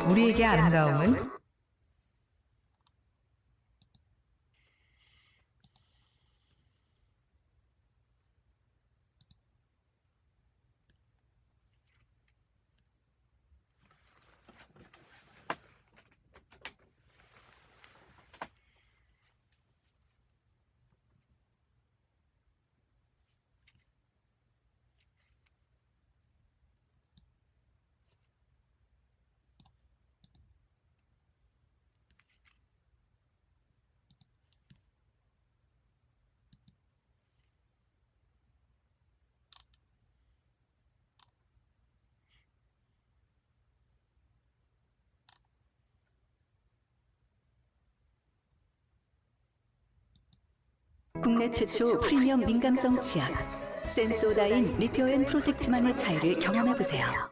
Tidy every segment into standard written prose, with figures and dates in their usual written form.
우리에게 아름다움은 국내 최초 프리미엄 민감성 치약 센소다인 리페어 앤 프로텍트만의 차이를 경험해보세요.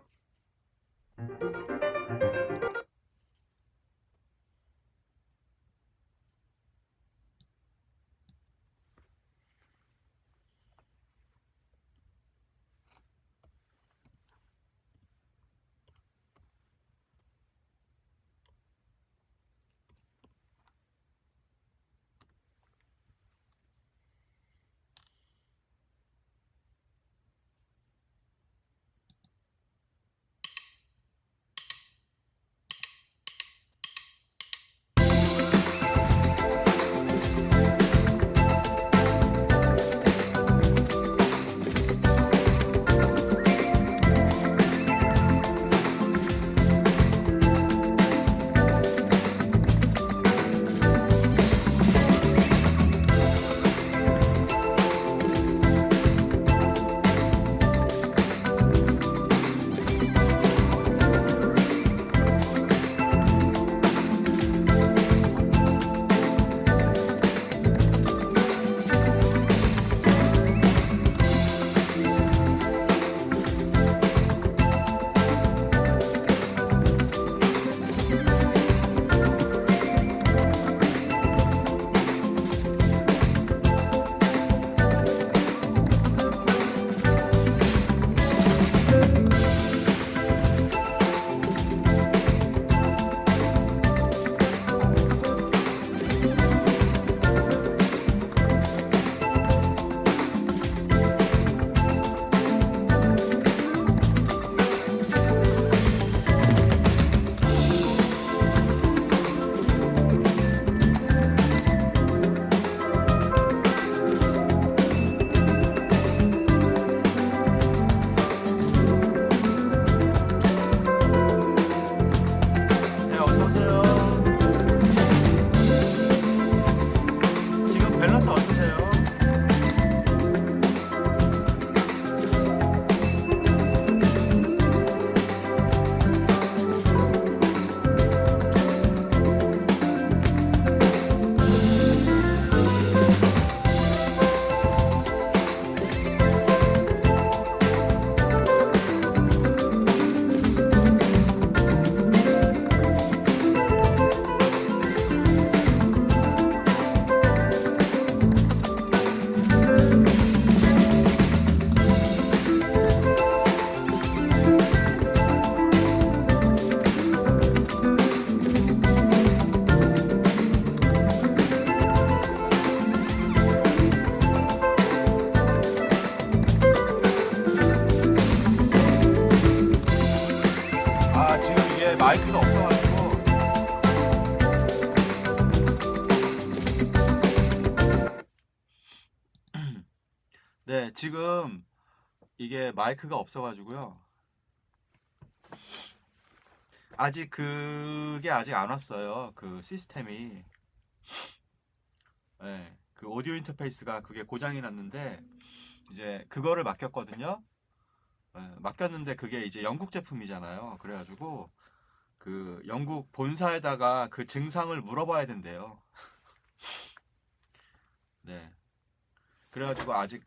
네, 어서 오세요. 지금 밸런스 어떠세요? 아, 지금 이게 마이크가 없어가지고. 네, 지금 이게 마이크가 없어가지고요. 아직 그게 아직 안 왔어요. 그 시스템이. 네, 그 오디오 인터페이스가 그게 고장이 났는데 이제 그거를 맡겼거든요. 네, 맡겼는데 그게 이제 영국 제품이잖아요. 그래가지고 그 영국 본사에다가 그 증상을 물어봐야 된대요. 네. 그래가지고 아직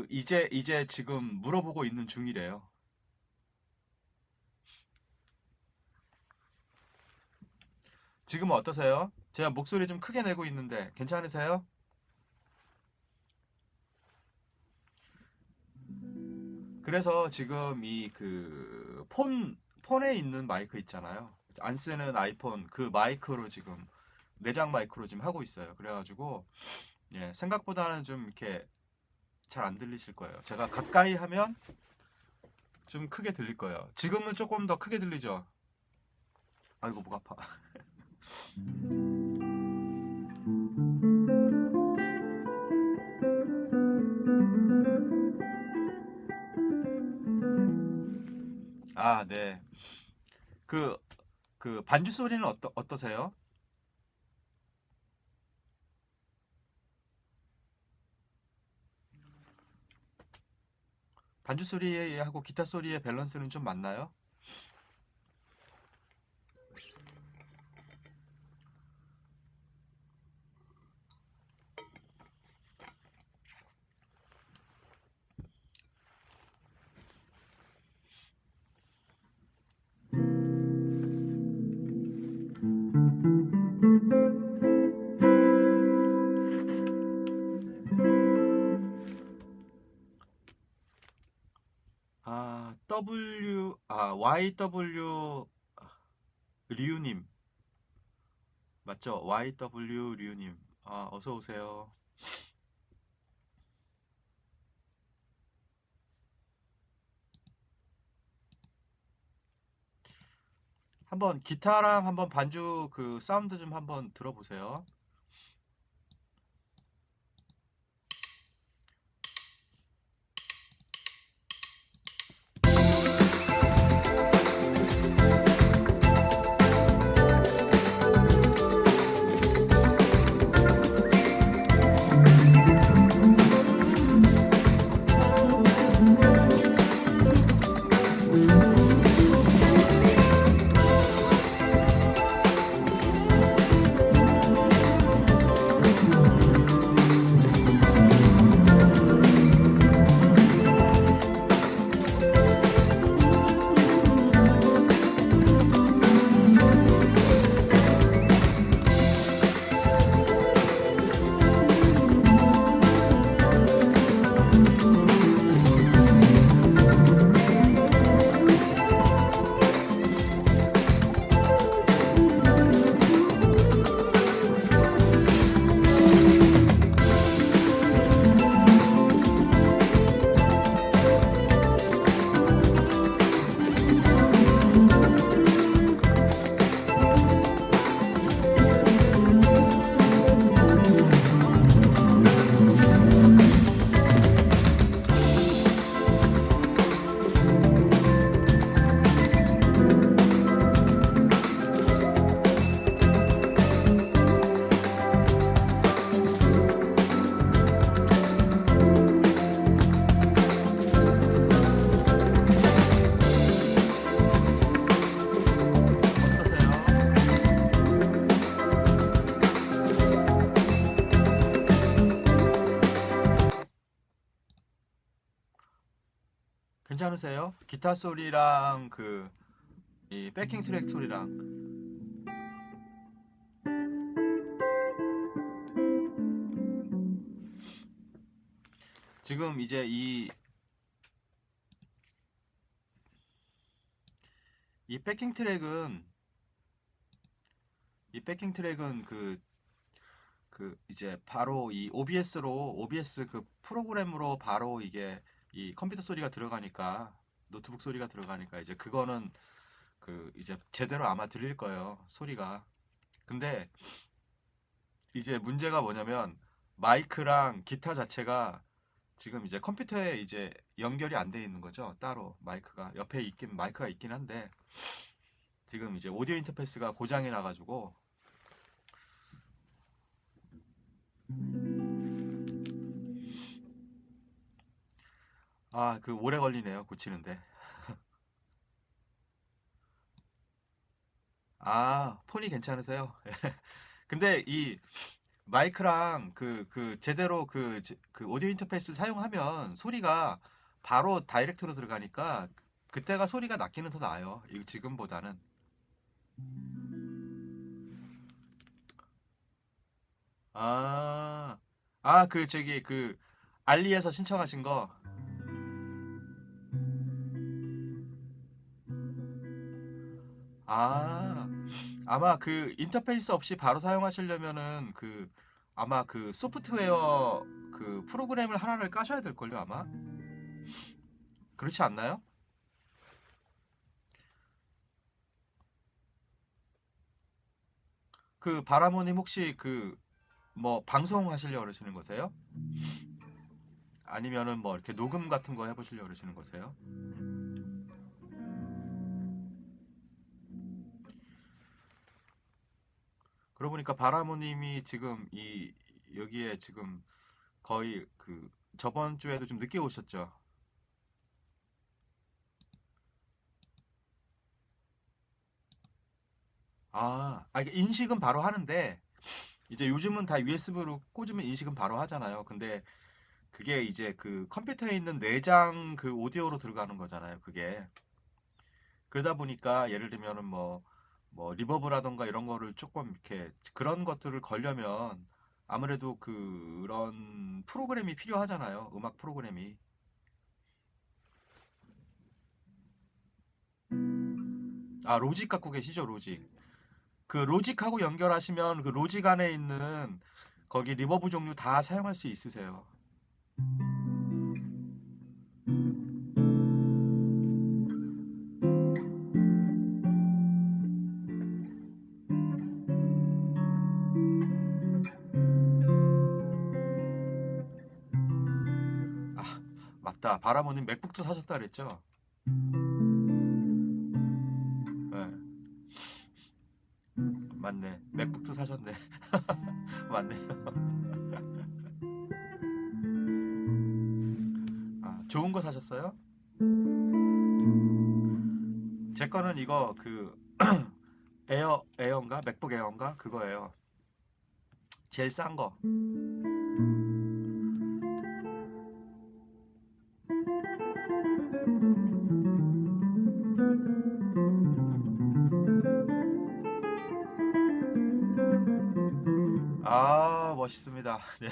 이제 지금 물어보고 있는 중이래요. 지금은 어떠세요? 제가 목소리 좀 크게 내고 있는데 괜찮으세요? 그래서 지금 이 그 폰에 있는 마이크 있잖아요. 안 쓰는 아이폰 그 마이크로 지금 내장 마이크로 지금 하고 있어요. 그래가지고 예, 생각보다는 좀 이렇게 잘 안 들리실 거예요. 제가 가까이 하면 좀 크게 들릴 거예요. 지금은 조금 더 크게 들리죠? 아이고 목 아파. 아, 네. 그, 그 반주 소리는 어떠세요? 반주 소리하고 기타 소리의 밸런스는 좀 맞나요? YW 류님 맞죠? YW 류님 어서 오세요. 한번 기타랑 한번 반주 그 사운드 좀 한번 들어보세요. 어떠세요? 괜찮으세요? 기타 소리랑 그 이 백킹 트랙 소리랑 지금 이제 이 백킹 트랙은 그 이제 바로 이 OBS 그 프로그램으로 바로 이게 이 컴퓨터 소리가 들어가니까 노트북 소리가 들어가니까 이제 그거는 그 이제 제대로 아마 들릴 거예요 소리가. 근데 이제 문제가 뭐냐면 마이크랑 기타 자체가 지금 이제 컴퓨터에 이제 연결이 안 돼 있는 거죠. 따로 마이크가 옆에 있긴 마이크가 있긴 한데 지금 이제 오디오 인터페이스가 고장이 나가지고 그 오래 걸리네요 고치는데. 폰이 괜찮으세요? 근데 이 마이크랑 제대로 그 오디오 인터페이스 사용하면 소리가 바로 다이렉트로 들어가니까 그때가 소리가 낫기는 더 나아요. 이 지금보다는. 아, 그 저기 그 알리에서 신청하신 거. 아마 그 인터페이스 없이 바로 사용하시려면은 아마 그 소프트웨어 그 프로그램을 하나를 까셔야 될걸요, 아마. 그렇지 않나요? 그 바라모님 혹시 뭐 방송 하시려고 그러시는 거세요? 아니면은 뭐 이렇게 녹음 같은 거 해보시려고 그러시는 거세요? 그러고 보니까 바라모님이 지금 여기에 지금 거의 저번 주에도 좀 늦게 오셨죠? 이게 인식은 바로 하는데 이제 요즘은 다 USB로 꽂으면 인식은 바로 하잖아요. 근데 그게 이제 그 컴퓨터에 있는 내장 그 오디오로 들어가는 거잖아요. 그게. 그러다 보니까 예를 들면은 뭐 리버브라던가 이런 거를 조금 이렇게 그런 것들을 걸려면 아무래도 그런 프로그램이 필요하잖아요. 음악 프로그램이. 로직 갖고 계시죠, 로직. 그 로직하고 연결하시면 그 로직 안에 있는 거기 리버브 종류 다 사용할 수 있으세요. 맞다. 바라모님 맥북도 사셨다 그랬죠? 네, 맞네. 맥북도 사셨네. 맞네요. 좋은 거 사셨어요? 제 거는 이거 에어인가? 맥북 에어인가? 그거예요. 제일 싼 거. 멋있습니다. 네.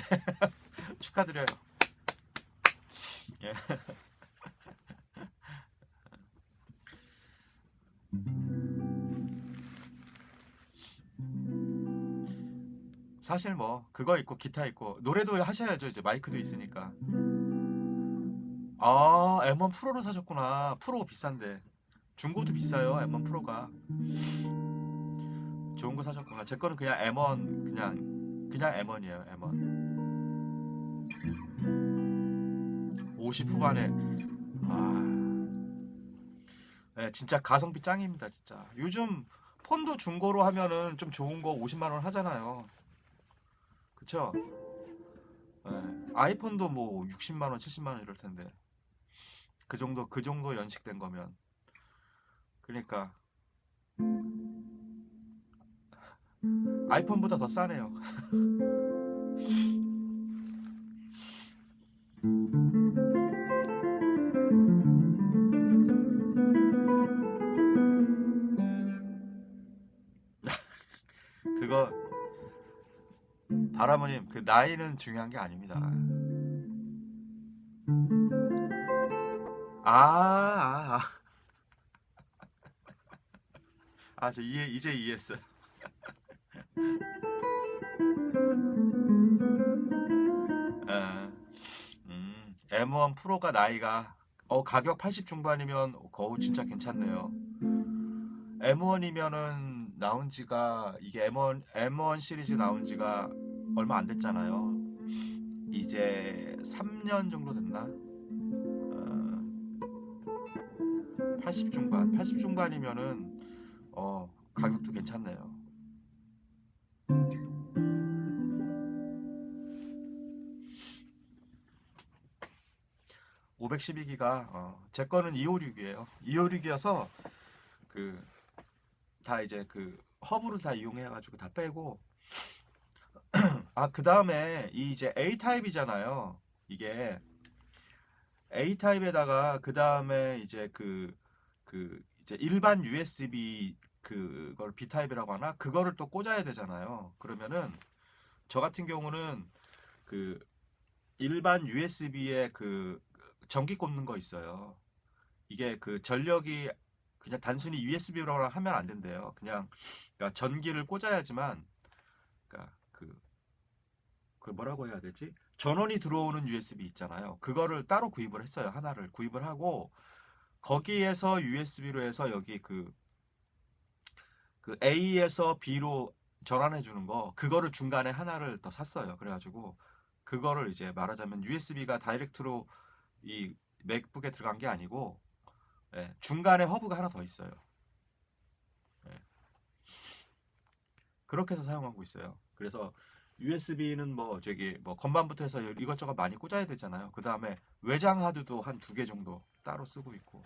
축하드려요. 예. 사실 뭐 그거 있고 기타 있고 노래도 하셔야죠. 이제 마이크도 있으니까. M1 프로를 사셨구나. 프로 비싼데. 중고도 비싸요. M1 프로가. 좋은 거 사셨구나. 제 거는 그냥 M1 그냥 M1이에요. M1. 50 후반에 네, 진짜 가성비 짱입니다. 진짜. 요즘 폰도 중고로 하면은 좀 좋은 거 50만 원 하잖아요. 그쵸? 네, 아이폰도 뭐 60만 원, 70만 원 이럴 텐데. 그 정도 연식된 거면. 그러니까 아이폰보다 더 싸네요. 그거 바라모님 그 나이는 중요한 게 아닙니다. 저 이제 이해했어요. M1 프로가 나이가 가격 80 중반이면 거우 진짜 괜찮네요. M1이면은 나온 지가 이게 M1 시리즈 나온 지가 얼마 안 됐잖아요. 이제 3년 정도 됐나? 80 중반. 80 중반이면은 가격도 괜찮네요. 512기가 제 거는 256이에요. 256이어서 다 이제 허브를 다 이용해가지고 다 빼고 그 다음에 이제 A 타입이잖아요. 이게 A 타입에다가 그 다음에 이제 이제 일반 USB 그걸 B 타입이라고 하나 그거를 또 꽂아야 되잖아요. 그러면은 저 같은 경우는 일반 USB에 전기 꽂는 거 있어요. 이게 전력이 그냥 단순히 USB로 하면 안 된대요. 그러니까 전기를 꽂아야지만, 그러니까 그 뭐라고 해야 되지? 전원이 들어오는 USB 있잖아요. 그거를 따로 구입을 했어요. 하나를 구입을 하고 거기에서 USB로 해서 여기 그 A에서 B로 전환해 주는 거, 그거를 중간에 하나를 더 샀어요. 그래가지고 그거를 이제 말하자면 USB가 다이렉트로 이 맥북에 들어간 게 아니고, 예, 중간에 허브가 하나 더 있어요. 예, 그렇게 해서 사용하고 있어요. 그래서 USB는 뭐 저기 뭐 건반부터 해서 이것저것 많이 꽂아야 되잖아요. 그 다음에 외장 하드도 한 2개 정도 따로 쓰고 있고,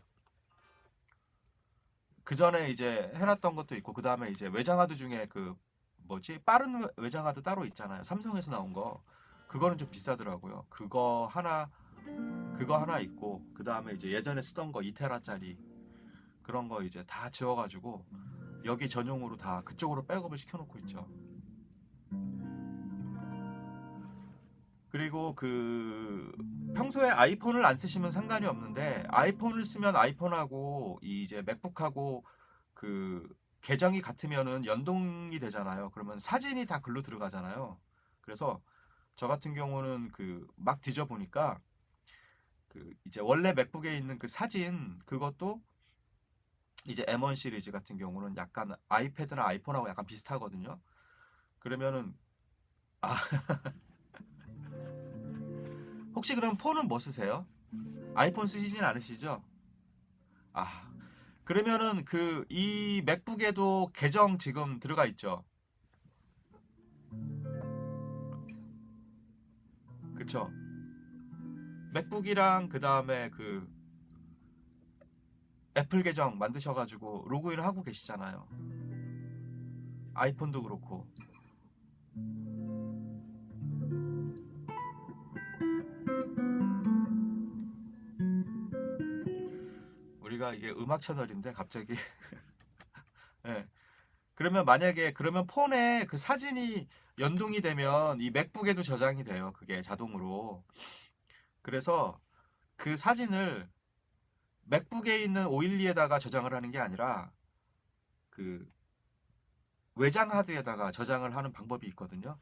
그 전에 이제 해놨던 것도 있고, 그 다음에 이제 외장 하드 중에 그 뭐지, 빠른 외장 하드 따로 있잖아요. 삼성에서 나온 거. 그거는 좀 비싸더라고요. 그거 하나 있고, 그 다음에 이제 예전에 쓰던 거 2테라짜리 그런 거 이제 다 지워가지고 여기 전용으로 다 그쪽으로 백업을 시켜놓고 있죠. 그리고 그 평소에 아이폰을 안 쓰시면 상관이 없는데, 아이폰을 쓰면 아이폰하고 이제 맥북하고 그 계정이 같으면은 연동이 되잖아요. 그러면 사진이 다 글로 들어가잖아요. 그래서 저 같은 경우는 그 막 뒤져보니까 그 이제 원래 맥북에 있는 그 사진, 그것도 이제 M1 시리즈 같은 경우는 약간 아이패드나 아이폰하고 약간 비슷하거든요. 그러면은 아 혹시 그럼 폰은 뭐 쓰세요? 아이폰 쓰시진 않으시죠? 아, 그러면은 그 이 맥북에도 계정 지금 들어가 있죠? 그쵸? 맥북이랑 그 다음에 그 애플 계정 만드셔가지고 로그인 하고 계시잖아요. 아이폰도 그렇고. 우리가 이게 음악 채널인데 갑자기 예. 그러면 만약에 그러면 폰에 그 사진이 연동이 되면 이 맥북에도 저장이 돼요. 그게 자동으로. 그래서 그 사진을 맥북에 있는 512에다가 저장을 하는 게 아니라 그 외장 하드에다가 저장을 하는 방법이 있거든요.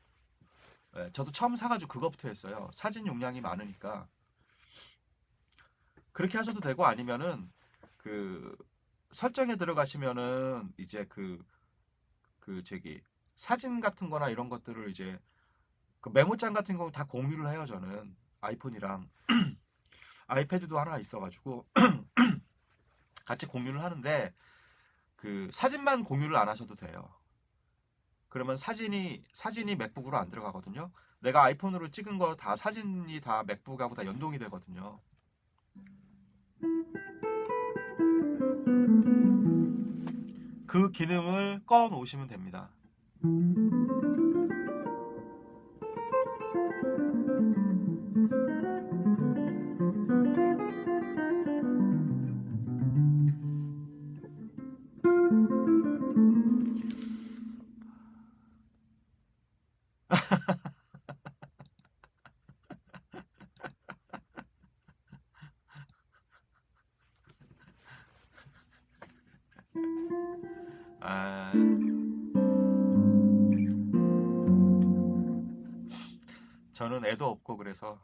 예, 저도 처음 사가지고 그거부터 했어요. 사진 용량이 많으니까. 그렇게 하셔도 되고, 아니면은 그 설정에 들어가시면은 이제 그 저기 사진 같은 거나 이런 것들을 이제 그 메모장 같은 거 다 공유를 해요. 저는 아이폰이랑 아이패드도 하나 있어가지고 같이 공유를 하는데, 그 사진만 공유를 안 하셔도 돼요. 그러면 사진이 맥북으로 안 들어가거든요. 내가 아이폰으로 찍은 거 다 사진이 다 맥북하고 다 연동이 되거든요. 그 기능을 꺼 놓으시면 됩니다. 아, 저는 애도 없고 그래서,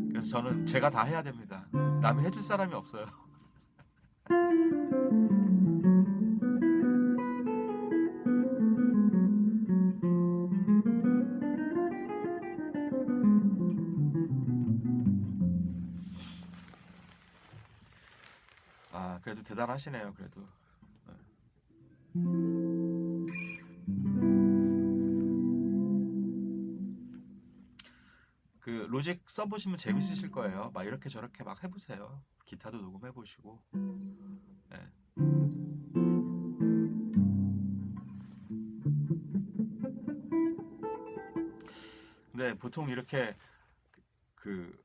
그래서 저는 제가 다 해야 됩니다. 남이 해줄 사람이 없어요. 아, 그래도 대단하시네요. 그래도. 그 로직 써보시면 재밌으실 거예요. 막 이렇게 저렇게 막 해보세요. 기타도 녹음해보시고. 네. 근데 보통 이렇게 그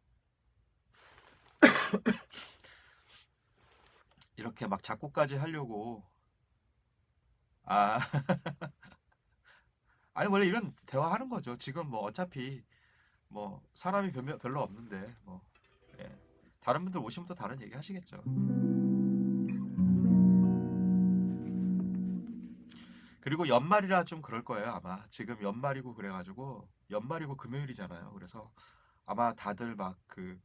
이렇게 막 작곡까지 하려고, 아 아니 원래 이런 대화하는 거죠. 지금 뭐 어차피 뭐 사람이 별로 없는데 뭐, 예. 다른 분들 오시면 또 다른 얘기 하시겠죠. 그리고 연말이라 좀 그럴 거예요, 아마. 지금 연말이고 그래가지고 연말이고 금요일이잖아요. 그래서 아마 다들 막 그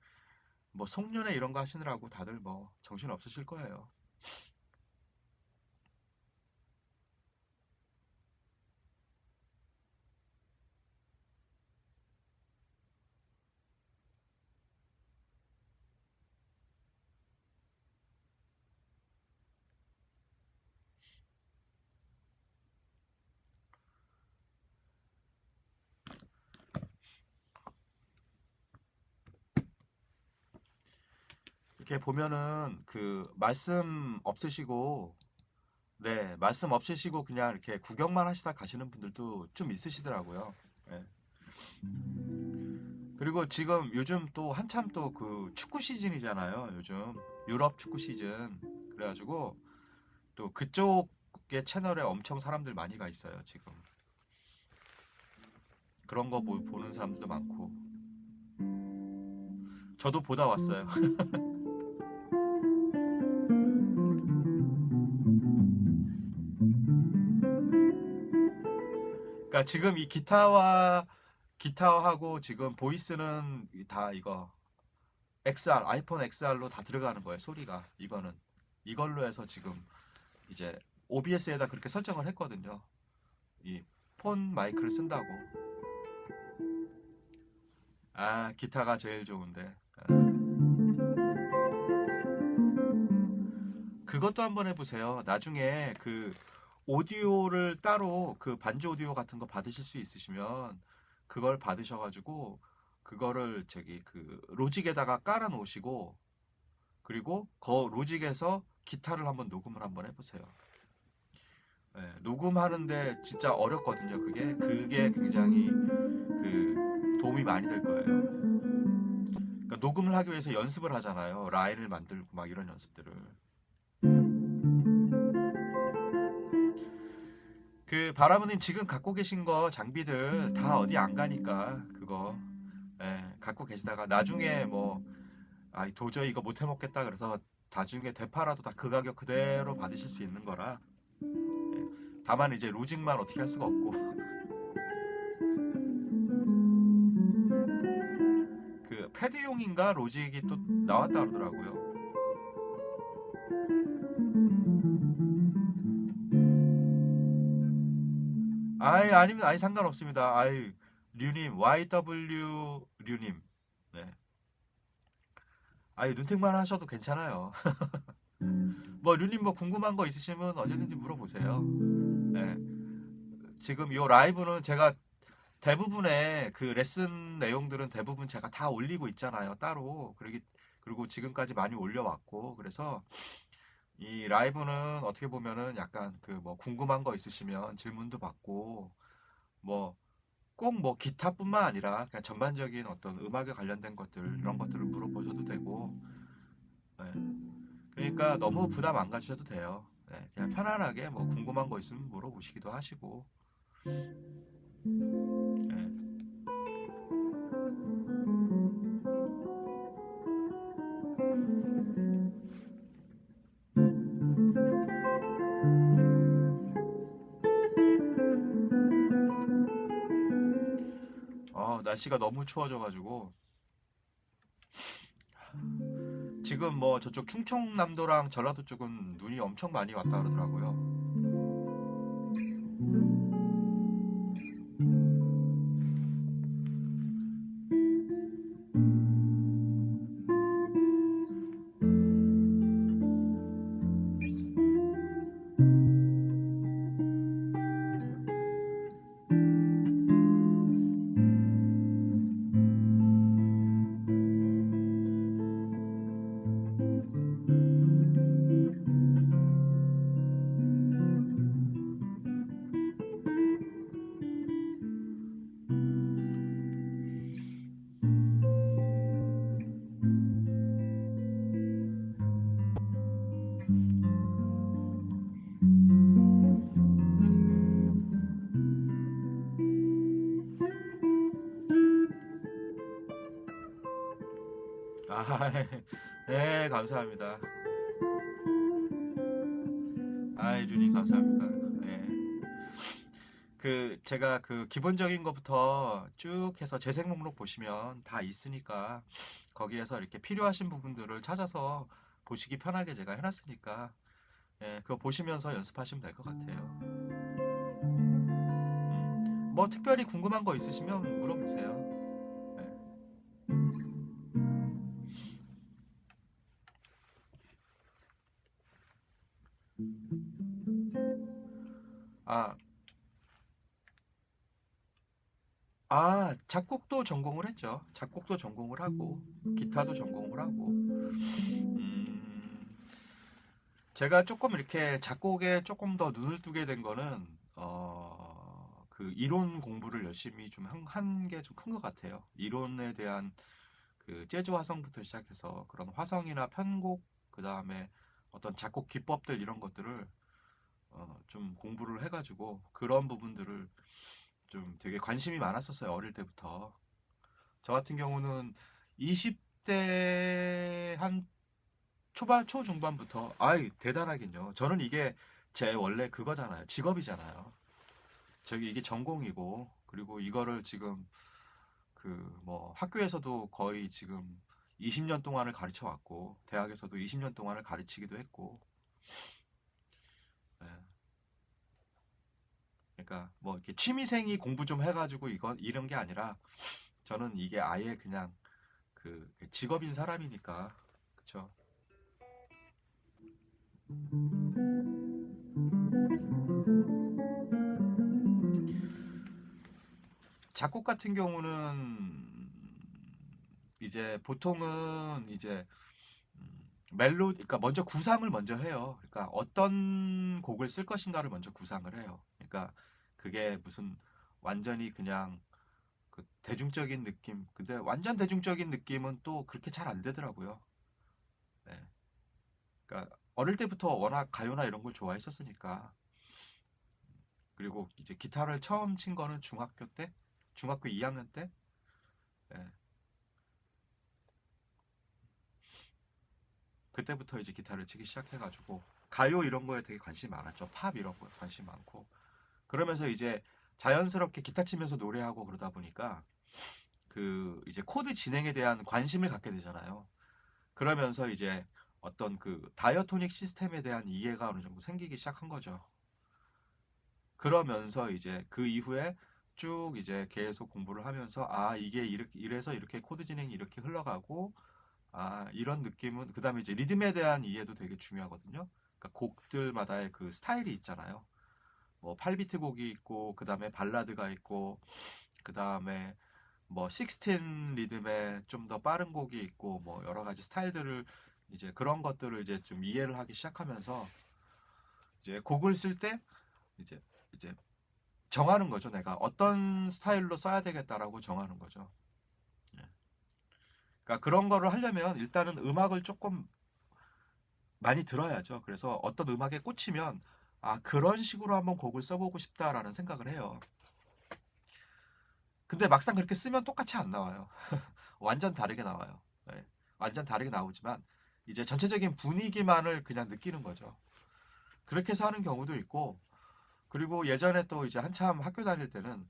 뭐 송년회 이런 거 하시느라고 다들 뭐 정신 없으실 거예요. 이렇게 보면은 그 말씀 없으시고 네, 말씀 없으시고 그냥 이렇게 구경만 하시다 가시는 분들도 좀 있으시더라고요. 네. 그리고 지금 요즘 또 한참 또 그 축구 시즌이잖아요. 요즘 유럽 축구 시즌. 그래가지고 또 그쪽의 채널에 엄청 사람들 많이 가 있어요. 지금 그런 거 보는 사람들도 많고 저도 보다 왔어요. 그러니까 지금 이 기타하고 지금 보이스는 다 이거 XR 아이폰 XR로 다 들어가는 거예요. 소리가 이거는 이걸로 해서 지금 이제 OBS에다 그렇게 설정을 했거든요. 이 폰 마이크를 쓴다고. 아, 기타가 제일 좋은데. 아, 그것도 한번 해보세요. 나중에 그 오디오를 따로 그 반주 오디오 같은 거 받으실 수 있으시면 그걸 받으셔가지고 그거를 저기 그 로직에다가 깔아 놓으시고 그리고 그 로직에서 기타를 한번 녹음을 한번 해보세요. 네, 녹음하는데 진짜 어렵거든요. 그게 굉장히 그 도움이 많이 될 거예요. 그러니까 녹음을 하기 위해서 연습을 하잖아요. 라인을 만들고 막 이런 연습들을. 그 바라보님 지금 갖고 계신 거 장비들 다 어디 안 가니까 그거 갖고 계시다가 나중에 뭐 도저히 이거 못 해먹겠다 그래서 나중에 되팔아도 다 그 가격 그대로 받으실 수 있는 거라 다만 이제 로직만 어떻게 할 수가 없고 그 패드용인가 로직이 또 나왔다 그러더라고요. 아니면 상관없습니다. 류님 YW 류님 네. 눈팅만 하셔도 괜찮아요. 뭐 류님 뭐 궁금한 거 있으시면 언제든지 물어보세요. 네. 지금 이 라이브는 제가 대부분의 그 레슨 내용들은 대부분 제가 다 올리고 있잖아요. 따로. 그리고 지금까지 많이 올려왔고 그래서 이 라이브는 어떻게 보면은 약간 그 뭐 궁금한 거 있으시면 질문도 받고 뭐 꼭 뭐 기타뿐만 아니라 그냥 전반적인 어떤 음악에 관련된 것들 이런 것들을 물어보셔도 되고 네. 그러니까 너무 부담 안 가지셔도 돼요. 네. 그냥 편안하게 뭐 궁금한 거 있으면 물어보시기도 하시고 네. 날씨가 너무 추워져가지고 지금 뭐 저쪽 충청남도랑 전라도 쪽은 눈이 엄청 많이 왔다 그러더라고요. 아, 네, 감사합니다. 아이, 루님 감사합니다. 네. 제가 기본적인 것부터 쭉 해서 재생 목록 보시면 다 있으니까 거기에서 이렇게 필요하신 부분들을 찾아서 보시기 편하게 제가 해놨으니까 예, 그거 보시면서 연습하시면 될 것 같아요. 뭐 특별히 궁금한 거 있으시면 물어보세요. 예. 아, 작곡도 전공을 했죠. 작곡도 전공을 하고 기타도 전공을 하고 음, 제가 조금 이렇게 작곡에 조금 더 눈을 뜨게 된 거는 그 이론 공부를 열심히 좀 한 게 좀 큰 것 같아요. 이론에 대한 그 재즈 화성부터 시작해서 그런 화성이나 편곡 그 다음에 어떤 작곡 기법들 이런 것들을 좀 공부를 해가지고 그런 부분들을 좀 되게 관심이 많았었어요. 어릴 때부터. 저 같은 경우는 20대 한 초중반부터 아이 대단하긴요. 저는 이게 제 원래 그거잖아요. 직업이잖아요. 저기 이게 전공이고 그리고 이거를 지금 그 뭐 학교에서도 거의 지금 20년 동안을 가르쳐 왔고 대학에서도 20년 동안을 가르치기도 했고 예. 그러니까 뭐 이렇게 취미생이 공부 좀 해가지고 이건 이런 게 아니라 저는 이게 아예 그냥 그 직업인 사람이니까 그쵸. 작곡 같은 경우는 이제 보통은 이제 그러니까 먼저 구상을 먼저 해요. 그러니까 어떤 곡을 쓸 것인가를 먼저 구상을 해요. 그러니까 그게 무슨 완전히 그냥 그 대중적인 느낌. 근데 완전 대중적인 느낌은 또 그렇게 잘 안 되더라고요. 네. 그러니까 어릴 때부터 워낙 가요나 이런 걸 좋아했었으니까. 그리고 이제 기타를 처음 친 거는 중학교 때, 중학교 2학년 때. 네. 그때부터 이제 기타를 치기 시작해가지고 가요 이런 거에 되게 관심이 많았죠. 팝 이런 거에 관심 많고. 그러면서 이제 자연스럽게 기타 치면서 노래하고 그러다 보니까 이제 코드 진행에 대한 관심을 갖게 되잖아요. 그러면서 이제 어떤 다이어토닉 시스템에 대한 이해가 어느 정도 생기기 시작한 거죠. 그러면서 이제 그 이후에 쭉 이제 계속 공부를 하면서 이게 이래서 이렇게 코드 진행이 이렇게 흘러가고 이런 느낌은 그다음에 이제 리듬에 대한 이해도 되게 중요하거든요. 그러니까 곡들마다의 그 스타일이 있잖아요. 뭐 8비트 곡이 있고 그다음에 발라드가 있고 그다음에 뭐 16 리듬에 좀 더 빠른 곡이 있고 뭐 여러 가지 스타일들을 이제 그런 것들을 이제 좀 이해를 하기 시작하면서 이제 곡을 쓸 때 이제 정하는 거죠. 내가 어떤 스타일로 써야 되겠다라고 정하는 거죠. 예. 그러니까 그런 거를 하려면 일단은 음악을 조금 많이 들어야죠. 그래서 어떤 음악에 꽂히면 그런 식으로 한번 곡을 써보고 싶다라는 생각을 해요. 근데 막상 그렇게 쓰면 똑같이 안 나와요. 완전 다르게 나와요. 네. 완전 다르게 나오지만 이제 전체적인 분위기만을 그냥 느끼는 거죠. 그렇게 해서 하는 경우도 있고 그리고 예전에 또 이제 한참 학교 다닐 때는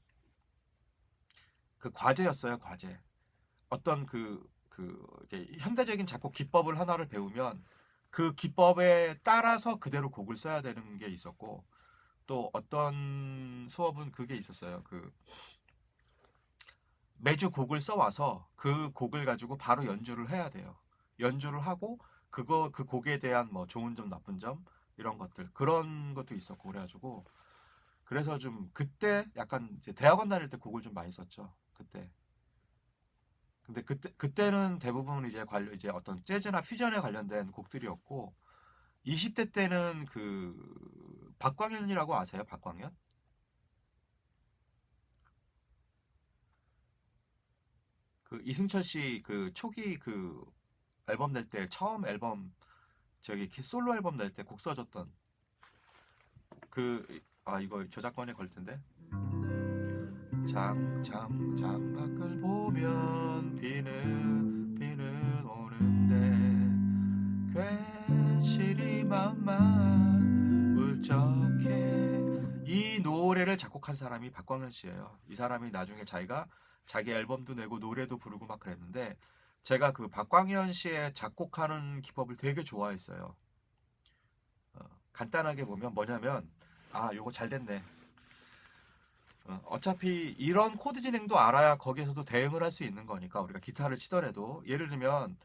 그 과제였어요, 과제. 어떤 이제 현대적인 작곡 기법을 하나를 배우면 그 기법에 따라서 그대로 곡을 써야 되는 게 있었고 또 어떤 수업은 그게 있었어요. 매주 곡을 써와서 그 곡을 가지고 바로 연주를 해야 돼요. 연주를 하고 그 곡에 대한 뭐 좋은 점, 나쁜 점 이런 것들 그런 것도 있었고 그래가지고 그래서 좀 그때 약간 이제 대학원 다닐 때 곡을 좀 많이 썼죠. 그때. 근데 그때는 대부분 이제 어떤 재즈나 퓨전에 관련된 곡들이었고 20대 때는 박광현이라고 아세요? 박광현? 이승철 씨 초기 앨범 낼 때 처음 앨범 저기 솔로 앨범 낼 때 곡 써줬던 이거 저작권에 걸 텐데. 창밖을 보면 비는 오는 현실이 마음만 울적해. 이 노래를 작곡한 사람이 박광현 씨예요. 이 사람이 나중에 자기 앨범도 내고 노래도 부르고 막 그랬는데, 제가 그 박광현 씨의 작곡하는 기법을 되게 좋아했어요. 간단하게 보면 뭐냐면, 요거 잘 됐네. 어차피 이런 코드 진행도 알아야 거기에서도 대응을 할 수 있는 거니까, 우리가 기타를 치더라도 예를 들면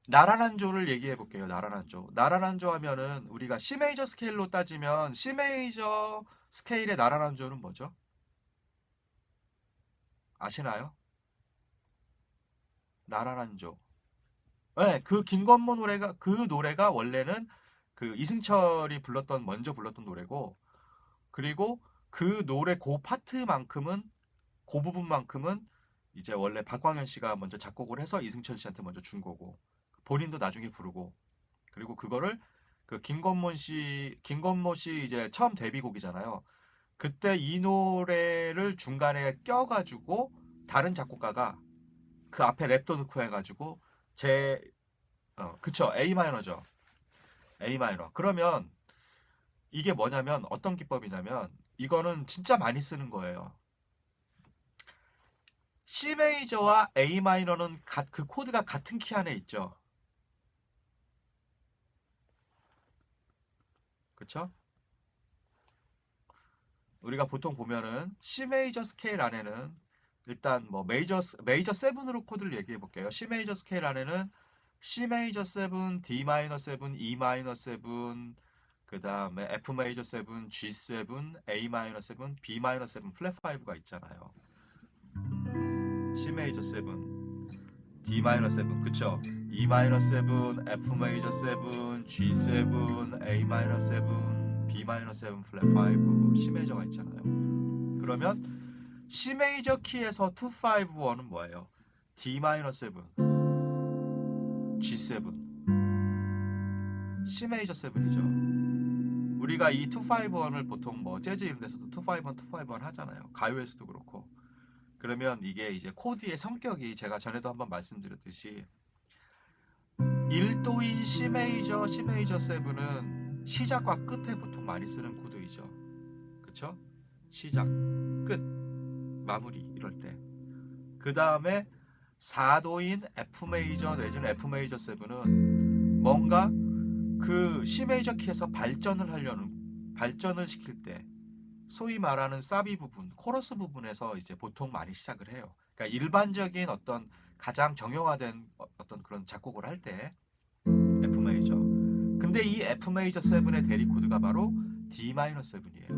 나란한조를 얘기해 볼게요. 나란한조 하면은 우리가 C 메이저 스케일로 따지면 C 메이저 스케일의 나란한조는 뭐죠? 아시나요? 나란한조. 네, 그 김건모 노래가, 그 노래가 원래는 그 이승철이 먼저 불렀던 노래고, 그리고 그 노래 그 파트만큼은, 그 부분만큼은 이제 원래 박광현 씨가 먼저 작곡을 해서 이승철 씨한테 먼저 준 거고, 본인도 나중에 부르고, 그리고 그거를 그 김건모 씨 이제 처음 데뷔곡이잖아요. 그때 이 노래를 중간에 껴가지고 다른 작곡가가 그 앞에 랩도 넣고 해가지고 그쵸, A 마이너죠. A 마이너. 그러면 이게 뭐냐면, 어떤 기법이냐면, 이거는 진짜 많이 쓰는 거예요. C 메이저와 A 마이너는 그 코드가 같은 키 안에 있죠. 그쵸? 우리가 보통 보면은 C 메이저 스케일 안에는 일단 뭐 메이저 7으로 코드를 얘기해 볼게요. C 메이저 스케일 안에는 C 메이저 7, D 마이너 7, E 마이너 7, 그 다음에 F 메이저 7, G7, A 마이너 7, B 마이너 7, 플랫 5가 있잖아요. C 메이저 7, D 마이너 7, 그쵸? E 마이너 7, F 메이저 7, G7, A 마이너 7, B 마이너 7, 플랫 5, C 메이저가 있잖아요. 그러면 C 메이저 키에서 251은 뭐예요? D 마이너 7, G7, C 메이저 7이죠. 우리가 이 251을 보통 뭐 재즈 이런 데서도 251 하잖아요. 가요에서도 그렇고. 그러면 이게 이제 코드의 성격이, 제가 전에도 한번 말씀드렸듯이 1도인 C 메이저 7은 시작과 끝에 보통 많이 쓰는 코드이죠. 그쵸? 시작, 끝, 마무리 이럴 때. 그 다음에 4도인 F 메이저 내지는 F 메이저 7은 뭔가 그 C 메이저 키에서 발전을 시킬 때, 소위 말하는 사비 부분, 코러스 부분에서 이제 보통 많이 시작을 해요. 그러니까 일반적인 어떤 가장 정형화된 어떤 그런 작곡을 할 때 F 메이저. 근데 이 F 메이저 7의 대리 코드가 바로 D 마이너 7이에요.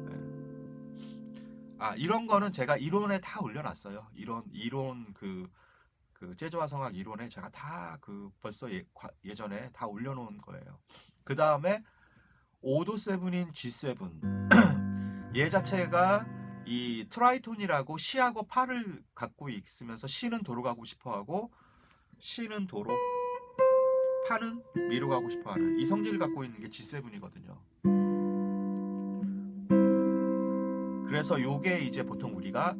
네. 이런 거는 제가 이론에 다 올려놨어요. 이론 그 재즈와 성악 이론에 제가 다 벌써 예전에 다 올려놓은 거예요. 그 다음에 5도 7인 G7. 얘 자체가 이 트라이톤이라고 C하고 파를 갖고 있으면서 C는 도로 가고 싶어하고, C는 도로, 파는 미로 가고 싶어하는 이 성질을 갖고 있는 게 G7이거든요. 그래서 요게 이제 보통 우리가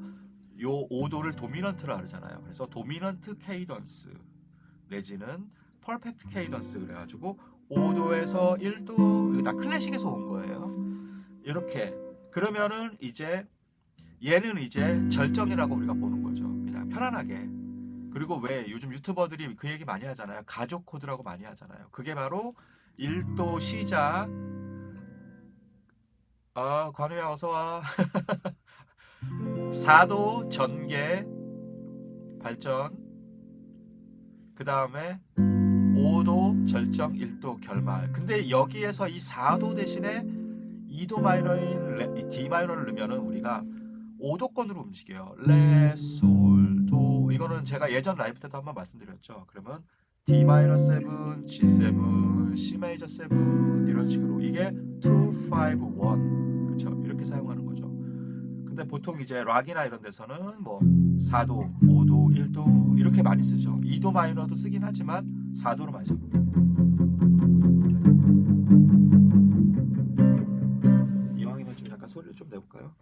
요 5도를 도미넌트라 그러잖아요. 그래서 도미넌트 케이던스 내지는 퍼펙트 케이던스 그래가지고 5도에서 1도, 이거 다 클래식에서 온 거예요. 이렇게. 그러면은 이제 얘는 이제 절정이라고 우리가 보는 거죠. 그냥 편안하게. 그리고 왜 요즘 유튜버들이 그 얘기 많이 하잖아요. 가족 코드라고 많이 하잖아요. 그게 바로 1도 시작. 관우야 어서와. 4도 전개 발전, 그 다음에 5도 절정, 1도 결말. 근데 여기에서 이 4도 대신에 2도 마이너인 D 마이너를 넣으면은 우리가 5도권으로 움직여요. 레, 솔, 도. 이거는 제가 예전 라이브 때도 한번 말씀드렸죠. 그러면 D 마이너 7, G7, C 메이저 7 이런 식으로. 이게 2, 5, 1. 그렇죠? 이렇게 사용하는 거죠. 근데 보통 이제 락이나 이런 데서는 뭐 4도, 5도, 1도 이렇게 많이 쓰죠. 2도 마이너도 쓰긴 하지만 4도로 많이 쓰고. 이왕이면 좀 약간 소리를 좀 내볼까요?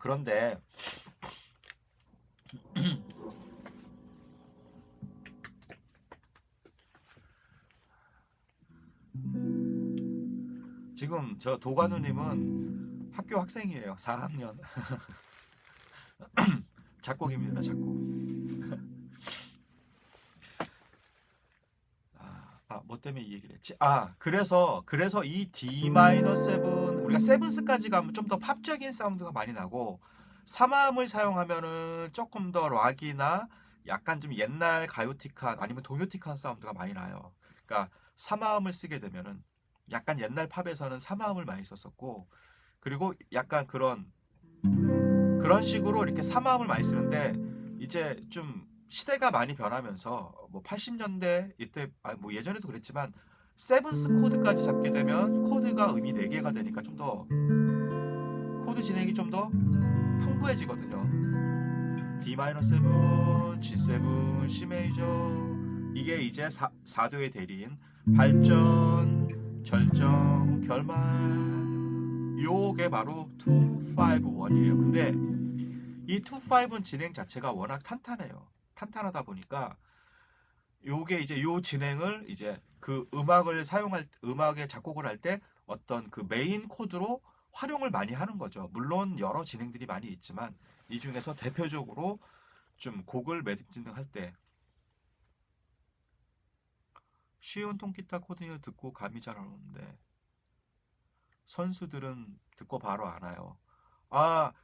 그런데 지금 저 도관우님은 학교 학생이에요. 4학년. 작곡입니다. 작곡. 뭐 때문에 이 얘기를 했지? 그래서 이 D-7 우리가 세븐스까지 가면 좀 더 팝적인 사운드가 많이 나고 3화음을 사용하면은 조금 더 락이나 약간 좀 옛날 가요틱한 아니면 동요틱한 사운드가 많이 나요. 그러니까 3화음을 쓰게 되면은 약간 옛날 팝에서는 3화음을 많이 썼었고, 그리고 약간 그런 식으로 이렇게 3화음을 많이 쓰는데, 이제 좀 시대가 많이 변하면서 뭐 80년대 이때 뭐 예전에도 그랬지만 세븐스 코드까지 잡게 되면 코드가 음이 4개가 되니까 좀 더 코드 진행이 좀 더 풍부해지거든요. D-7, G7, C 메이저, 이게 이제 4도의 대리인 발전, 절정, 결말, 요게 바로 251이에요. 근데 이 251 진행 자체가 워낙 탄탄하다 보니까 요게 이제 요 진행을 이제 그 음악의 작곡을 할 때 어떤 그 메인 코드로 활용을 많이 하는 거죠. 물론 여러 진행들이 많이 있지만 이 중에서 대표적으로 좀 곡을 매듭 진행할 때 쉬운 통기타 코드 듣고 감이 잘 안 오는데 선수들은 듣고 바로 알아요.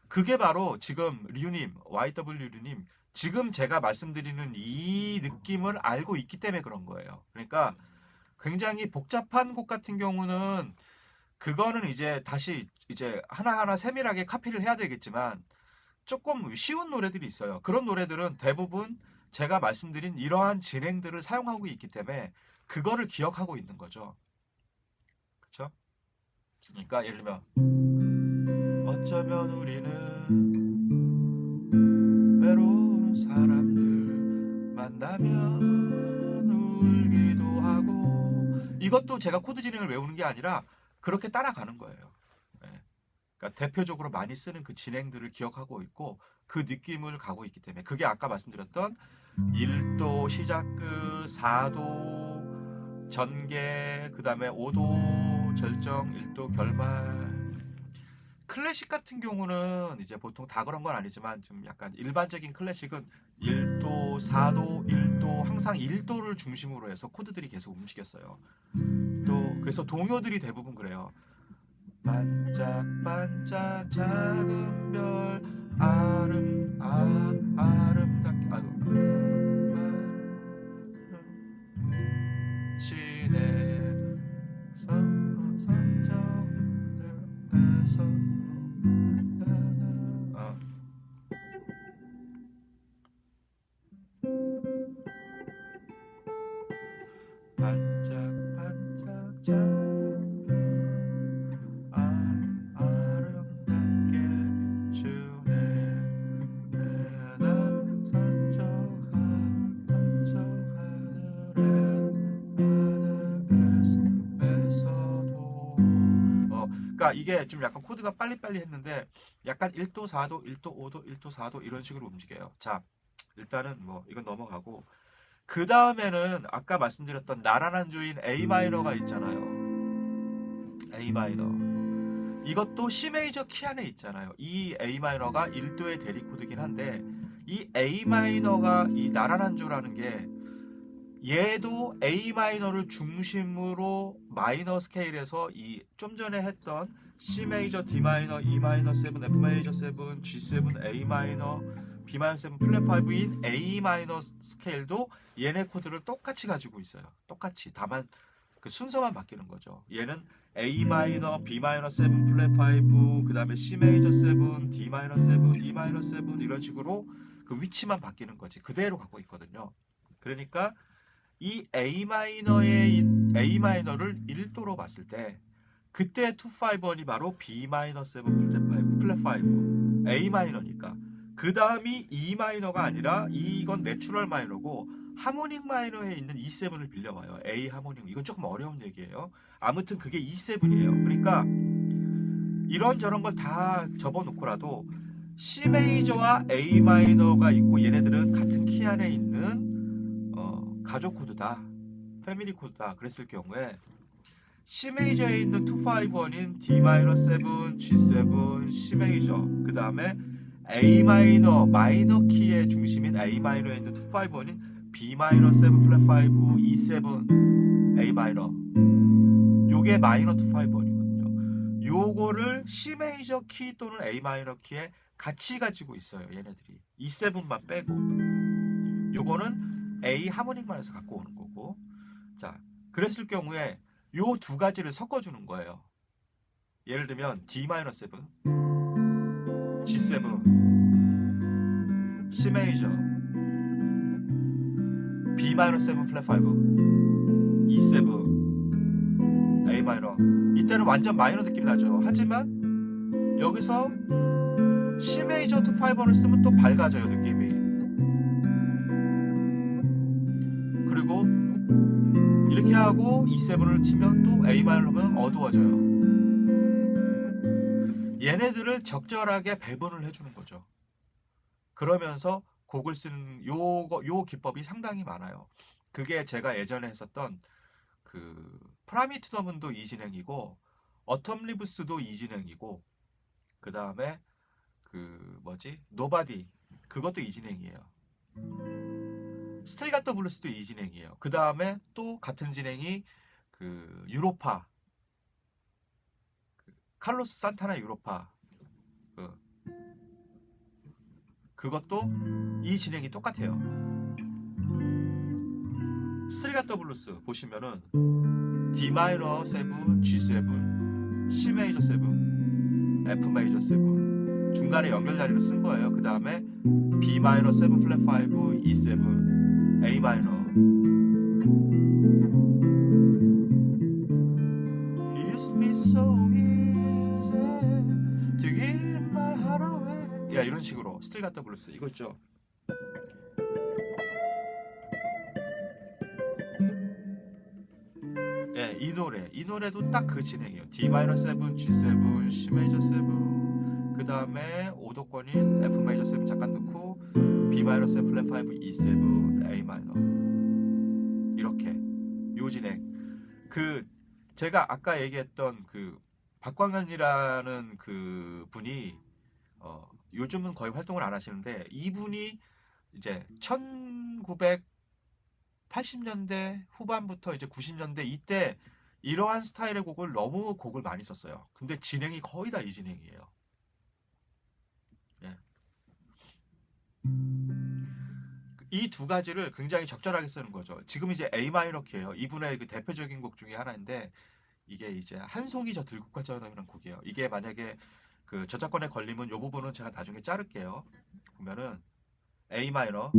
그게 바로 지금 리우님, YW류님, 지금 제가 말씀드리는 이 느낌을 알고 있기 때문에 그런 거예요. 그러니까 굉장히 복잡한 곡 같은 경우는 그거는 이제 다시 이제 하나하나 세밀하게 카피를 해야 되겠지만 조금 쉬운 노래들이 있어요. 그런 노래들은 대부분 제가 말씀드린 이러한 진행들을 사용하고 있기 때문에 그거를 기억하고 있는 거죠. 그렇죠? 그러니까 예를 들면 어쩌면 우리는 외로운 사람들 만나면 울기도 하고, 이것도 제가 코드 진행을 외우는 게 아니라 그렇게 따라가는 거예요. 네. 그러니까 대표적으로 많이 쓰는 그 진행들을 기억하고 있고 그 느낌을 가고 있기 때문에 그게 아까 말씀드렸던 1도 시작끝, 4도 전개, 그 다음에 5도 절정, 1도 결말. 클래식 같은 경우는 이제 보통 다 그런 건 아니지만 좀 약간 일반적인 클래식은 1도, 4도, 1도, 항상 1도를 중심으로 해서 코드들이 계속 움직였어요. 또 그래서 동요들이 대부분 그래요. 반짝반짝 작은 별 아름답게 지내 선정에서 반짝반짝 작은 별 아름답게 비추네 난 선저 하늘에서도 그러니까 이게 좀 약간 코드가 빨리빨리 했는데 약간 1도 4도 1도 5도 1도 4도 이런 식으로 움직여요. 자, 일단은 뭐 이건 넘어가고, 그 다음에는 아까 말씀드렸던 나란한 조인 A 마이너가 있잖아요. A 마이너. 이것도 C 메이저 키 안에 있잖아요. 이 A 마이너가 1도의 대리 코드긴 한데 이 A 마이너가 이 나란한 조라는 게 얘도 A 마이너를 중심으로 마이너 스케일에서 이 좀 전에 했던 C 메이저, D 마이너, E 마이너 7, F 메이저 7, G7, A 마이너, B 마이너 7, 플랫 5인 A 마이너 스케일도 얘네 코드를 똑같이 가지고 있어요. 똑같이. 다만 그 순서만 바뀌는 거죠. 얘는 A 마이너, B 마이너 7, 플랫 5, 그 다음에 C 메이저 7, D 마이너 7, E 마이너 7 이런 식으로 그 위치만 바뀌는 거지. 그대로 갖고 있거든요. 그러니까 이 A 마이너를 1도로 봤을 때 그때 251이 바로 B 마이너 7 플랫 5 A 마이너니까 그 다음이 E 마이너가 아니라 이건 내추럴 마이너고 하모닉 마이너에 있는 E7을 빌려와요. A 하모닉. 이건 조금 어려운 얘기예요. 아무튼 그게 E7이에요. 그러니까 이런저런 걸 다 접어놓고라도 C 메이저와 A 마이너가 있고 얘네들은 같은 키 안에 있는 가족 코드다, 패밀리 코드다 그랬을 경우에 C 메이저에 있는 251인 D 마이너 7, G7, C 메이저 그 다음에 A 마이너 마이너 키의 중심인 A 마이너에 있는 251인 B 마이너 7 플랫 5, E7, A 마이너 요게 마이너 251이거든요. 요거를 C 메이저 키 또는 A 마이너 키에 같이 가지고 있어요. 얘네들이 E7만 빼고 요거는 A 하모닉만 해서 갖고 오는 거고. 자, 그랬을 경우에 요 두 가지를 섞어주는 거예요. 예를 들면 D 마이너 7, G7, C 메이저, B 마이너 7 플랫 5, E7, A 마이너. 이때는 완전 마이너 느낌이 나죠. 하지만 여기서 C 메이저 251을 쓰면 또 밝아져요, 느낌이. 그리고 이렇게 하고 E7을 치면 또 A 마이너로 하면 어두워져요. 얘네들을 적절하게 배분을 해주는 거죠. 그러면서 곡을 쓰는 요 기법이 상당히 많아요. 그게 제가 예전에 했었던 그 프라미 투 더 문도 이 진행이고 어텀 리브스도 이 진행이고 그 다음에 그 뭐지 노바디 그것도 이 진행이에요. 스틸 갓 더 블루스도 이 진행이에요. 그 다음에 또 같은 진행이 그 유로파 칼로스 산타나 유로파 그것도 이 진행이 똑같아요. 스틸 갓 더 블루스 보시면은 D 마이너 7, G7, C 메이저 7, F 메이저 7 중간에 연결다리로 쓴 거예요. 그 다음에 B 마이너 7 플랫 5, E7, A 마이너. It used to be so easy to give my heart away. 야, 이런 식으로 스틸 갓 더 블루스 이거 있죠. 예, 이 노래도 딱 그 진행이에요. D 마이너 7, G7, C 메이저 7. 그 다음에 오도권인 F 메이저 7 잠깐 넣고 B 마이너 7 플랫 5, E7, A 마이너. 이렇게 요 진행. 그 제가 아까 얘기했던 그 박광현이라는 그 분이 요즘은 거의 활동을 안 하시는데 이분이 이제 1980년대 후반부터 이제 90년대 이때 이러한 스타일의 곡을 너무 곡을 많이 썼어요. 근데 진행이 거의 다 이 진행이에요. 예. 이 두 가지를 굉장히 적절하게 쓰는 거죠. 지금 이제 A 마이너 키예요. 이분의 그 대표적인 곡 중에 하나인데 이게 이제 한 송이 저 들국화처럼이라는 곡이에요. 이게 만약에 그 저작권에 걸리면 이 부분은 제가 나중에 자를게요. 보면은 A 마이너.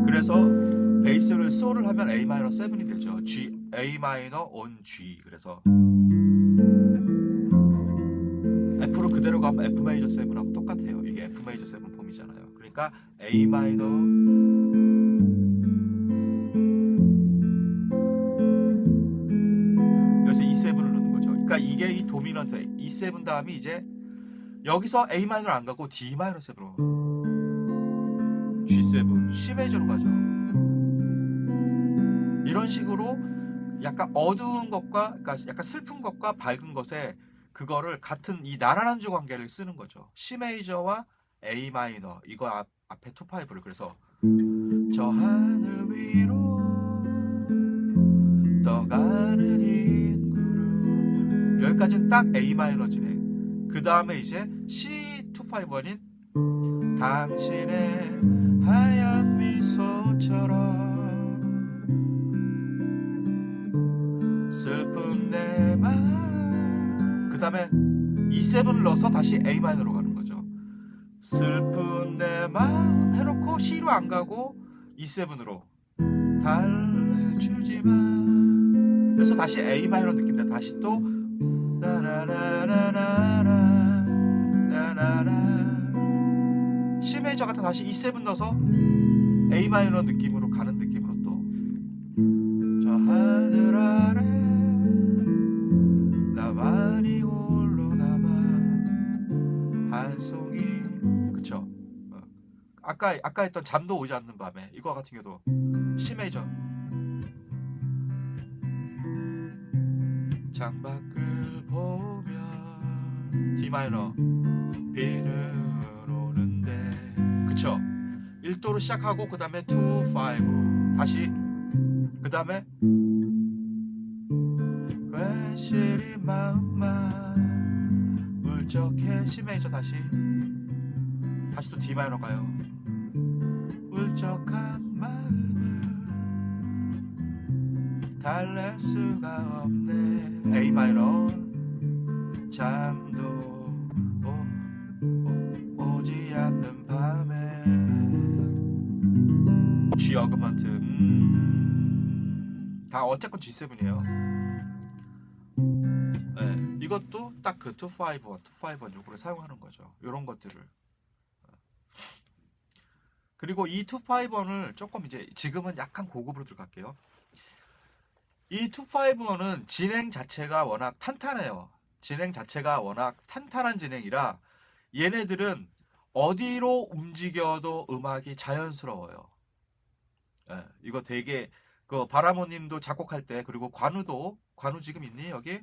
그래서 베이스를 솔을 하면 A 마이너 7이 되죠. G A 마이너 on G. 그래서 F로 그대로 가면 F 메이저 7하고 똑같아요. 이게 F 메이저 7 폼이잖아요. 그러니까 A 마이너 여기서 E7을 넣는 거죠. 그러니까 이게 이 도미넌트 E7 다음이 이제 여기서 A 마이너로 안 가고 D 마이너 7으로 G7, C 메이저로 가죠. 이런 식으로 약간 어두운 것과 그러니까 약간 슬픈 것과 밝은 것에 그거를 같은 이 나란한주 관계를 쓰는 거죠. C 메이저와 A 마이너 이거 앞에 2-5를 그래서 저 하늘 위로 떠가는 인구를 여기까지는 딱 A 마이너 진행. 그 다음에 이제 C 2-5인 당신의 하얀 미소처럼 슬픈 내 마음. 그 다음에 E7을 넣어서 다시 A 마이너로 가는 거죠. 슬픈 내 마음 해놓고 C로 안 가고 E7으로 달래주지만 그래서 다시 A 마이너 느낌인데 다시 또 나나나나나나 나나나 C 메이저 같은 다시 E7 넣어서 A 마이너 느낌으로 가는 느낌으로 또 저 하늘 아래 나만이 홀로 남아 아까 했던 잠도 오지 않는 밤에 이거 같은 경우도 C 메이저. 창밖을 보면 D 마이너. 비는 오는데. 그쵸? 1도로 시작하고 그 다음에 2, 5 다시 그 다음에 괜시리 마음만 울적해. C 메이저 다시 또 D 마이너 가요. 울적한 마음을 달랠 수가 없네. A 마이너. 잠도 오지 않는 밤에 G 어그먼트. 다 어쨌건 G7이에요. 네, 이것도 딱 그 251, 251 요거를 사용하는 거죠. 요런 것들을. 그리고 이 251을 조금 이제 지금은 약간 고급으로 들어갈게요. 이 251은 진행 자체가 워낙 탄탄해요. 진행 자체가 워낙 탄탄한 진행이라 얘네들은 어디로 움직여도 음악이 자연스러워요. 예, 이거 되게 그 바라모님도 작곡할 때, 그리고 관우 지금 있니 여기?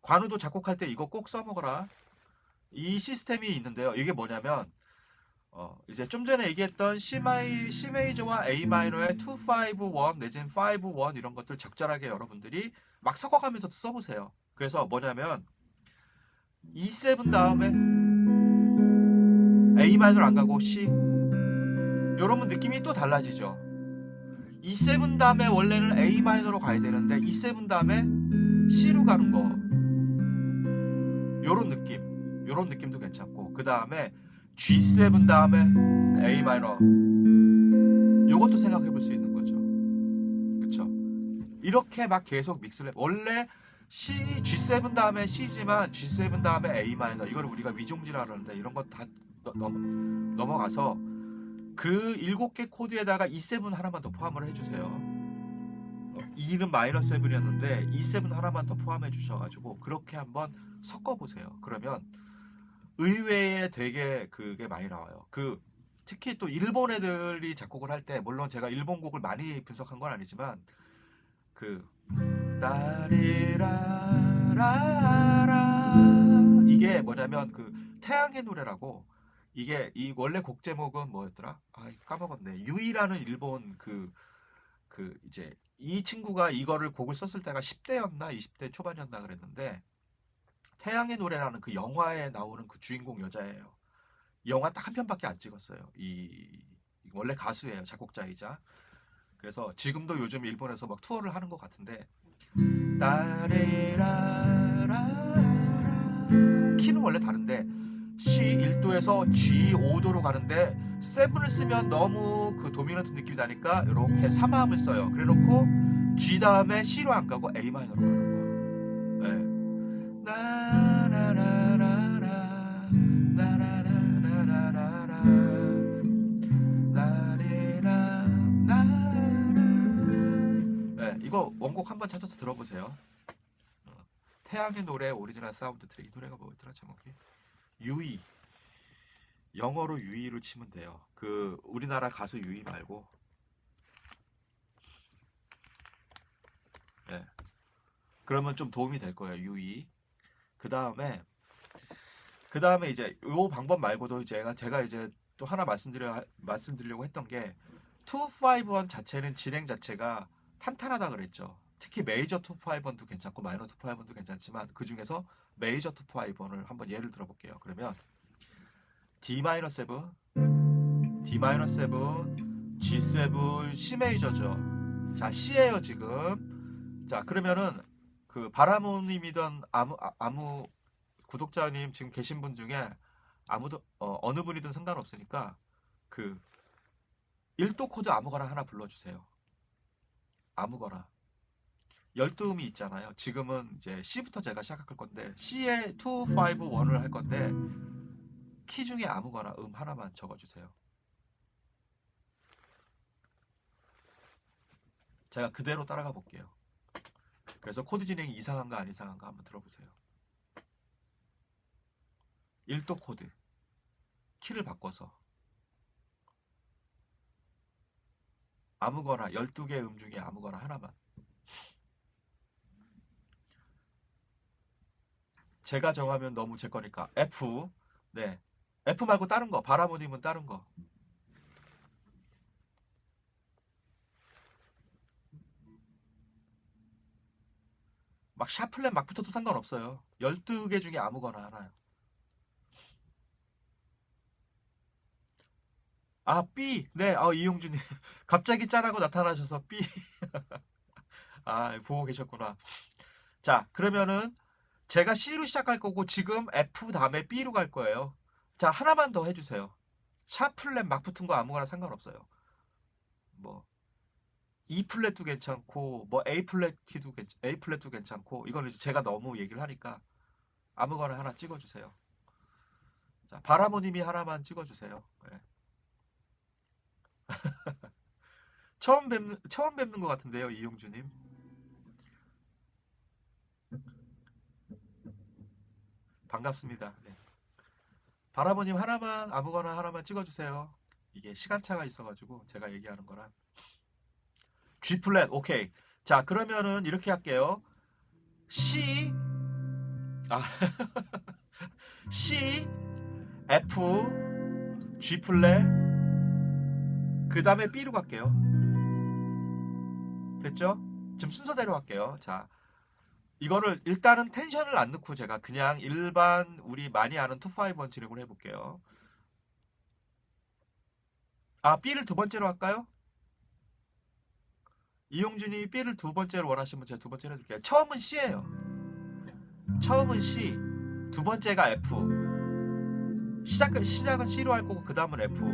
관우도 작곡할 때 이거 꼭 써먹어라. 이 시스템이 있는데요. 이게 뭐냐면 이제 좀 전에 얘기했던 C 메이저와 A 마이너의 251 내지는 51 이런 것들 적절하게 여러분들이 막 섞어가면서 써보세요. 그래서 뭐냐면 E7 다음에 A 마이너를 안 가고 C, 여러분 느낌이 또 달라지죠. E7 다음에 원래는 A 마이너로 가야 되는데 E7 다음에 C로 가는 거, 요런 느낌도 괜찮고, 그 다음에 G7 다음에 A 마이너, 요것도 생각해 볼 수 있는 거죠. 그쵸? 이렇게 막 계속 믹스를, 원래 G7 다음에 C지만 G7 다음에 A 마이너, 이걸 우리가 위종지라 그러는데 이런 거 다 넘어가서 그 7개 코드에다가 E7 하나만 더 포함을 해주세요. E는 마이너 7이었는데 E7 하나만 더 포함해 주셔가지고 그렇게 한번 섞어보세요. 그러면 의외에 되게 그게 많이 나와요. 특히 또 일본 애들이 작곡을 할 때, 물론 제가 일본 곡을 많이 분석한 건 아니지만 따리라라라, 이게 뭐냐면 태양의 노래라고, 이게 이 원래 곡 제목은 뭐였더라? 까먹었네. 유이라는 일본 이제 이 친구가 이거를 곡을 썼을 때가 10대였나 20대 초반이었나 그랬는데, 태양의 노래라는 그 영화에 나오는 그 주인공 여자예요. 영화 딱 한 편밖에 안 찍었어요. 원래 가수예요. 작곡자이자. 그래서 지금도 요즘 일본에서 막 투어를 하는 것 같은데, 따리라라, 키는 원래 다른데 C 1도에서 G 5도로 가는데 7을 쓰면 너무 그 도미넌트 느낌이 나니까 이렇게 3화음을 써요. 그래놓고 G 다음에 C로 안 가고 A 마이너로 가는 거예요. 네. 나나나나나 나나나나나나 나리라나나. 네, 이거 원곡 한번 찾아서 들어보세요. 태양의 노래 오리지널 사운드 트랙. 이 노래가 뭐였더라 제목이? 유이. 영어로 유이로 치면 돼요. 우리나라 가수 유이 말고. 네. 그러면 좀 도움이 될 거예요. 유이. 그 다음에 이제 요 방법 말고도 제가 이제 또 하나 말씀드리려고 했던 게, 251 자체는 진행 자체가 탄탄하다 그랬죠. 특히 메이저 251도 괜찮고 마이너 251도 괜찮지만 그 중에서 메이저 251을 한번 예를 들어볼게요. 그러면 D-7, D-7, G7, C 메이저죠. 자, C예요 지금. 자, 그러면은 바라모님이던 아무 구독자님 지금 계신 분 중에 아무도 어느 분이든 상관없으니까 1도 코드 아무거나 하나 불러주세요. 아무거나. 12음이 있잖아요. 지금은 이제 C부터 제가 시작할 건데, C에 2, 5, 1을 할 건데 키 중에 아무거나 하나만 적어주세요. 제가 그대로 따라가 볼게요. 그래서 코드 진행이 이상한가 안 이상한가 한번 들어보세요. 1도 코드 키를 바꿔서 아무거나 12개 음 중에 아무거나 하나만. 제가 정하면 너무 제 거니까 F. 네, F 말고 다른 거. 바라보님은 다른 거. 막 샤플렛 막 붙어도 상관없어요. 12개 중에 아무거나 하나요. 아, B. 네, 이용준님. 갑자기 짠하고 나타나셔서 B. 아, 보고 계셨구나. 자, 그러면은 제가 C로 시작할 거고 지금 F 다음에 B로 갈 거예요. 자, 하나만 더 해주세요. 샤플렛 막 붙은 거 아무거나 상관없어요. 뭐 E 플랫도 괜찮고 뭐 A 플랫도 괜찮고 이거는 이제 제가 너무 얘기를 하니까 아무거나 하나 찍어주세요. 자, 바라모님이 하나만 찍어주세요. 네. 처음 뵙는 것 같은데요, 이용주님. 반갑습니다. 네. 바라보님 하나만 아무거나 하나만 찍어주세요. 이게 시간차가 있어가지고 제가 얘기하는 거랑 G 플랫 오케이. 자, 그러면은 이렇게 할게요. C C F G 플랫 그 다음에 B로 갈게요. 됐죠? 지금 순서대로 할게요. 자, 이거를 일단은 텐션을 안 넣고 제가 그냥 일반 우리 많이 아는 2-5-1 진행을 해볼게요. B를 두 번째로 할까요? 이용준이 B를 두 번째로 원하시면 제가 두 번째로 해줄게요. 처음은 C예요. 처음은 C, 두 번째가 F. 시작은 C로 할 거고 그 다음은 F